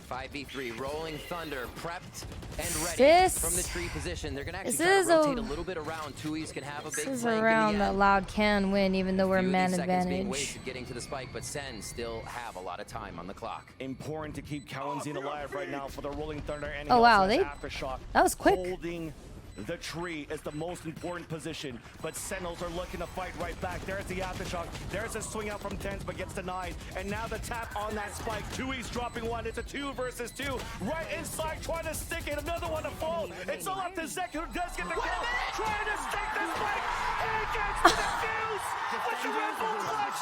S3: 5v3, rolling thunder, prepped and ready
S1: This-
S3: from the tree position. They're gonna actually
S1: this
S3: try
S1: is
S3: to rotate
S1: a-
S3: a little bit around. Tui's can have a big
S1: This is
S3: flank
S1: a
S3: in
S1: round
S3: the
S1: that
S3: end.
S1: Loud can win, even though we're
S3: Few of
S1: man
S3: these seconds being
S1: advantage.
S3: wasted getting to the spike, but Sen still have a lot of time on the clock.
S2: Important to keep Kalanzine alive right now for the rolling thunder. And
S1: Oh, wow,
S2: they
S1: they-
S2: aftershock.
S1: that was quick.
S2: Holding the tree is the most important position, but Sentinels are looking to fight right back. There's the aftershock. There's a swing out from TenZ, but gets denied. And now the tap on that spike. Tui's dropping one. It's a 2 versus 2. Right inside, trying to stick it. Another one to fall. It's all up to Zek, who does get the kill. Trying to stick the spike. And gets the defuse with the ripple clutch.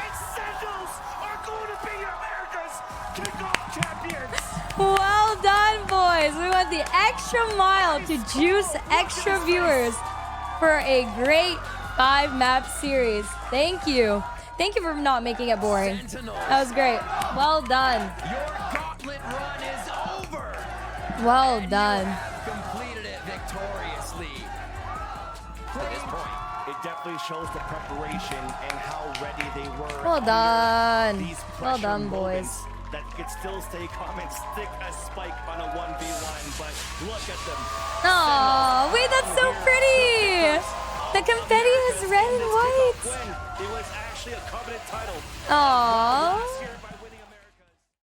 S2: And Sentinels are going to be America's kickoff champions.
S1: Well done, boys. We went the extra mile to juice extra viewers for a great 5-map series. Thank you. Thank you for not making it boring. That was great. Well done.
S3: Your gauntlet run is over.
S1: Well
S3: And
S1: done.
S3: you have completed it victoriously. To this point,
S2: It definitely shows the preparation and how ready they were.
S1: Well
S2: under
S1: done.
S2: these
S1: Well
S2: pressure
S1: done, boys.
S2: moments that could still stay calm and stick a spike on a 1v1, but look at them.
S1: Aw, wait, that's so pretty. The confetti is red and white.
S2: When it was actually a coveted title.
S1: Aw.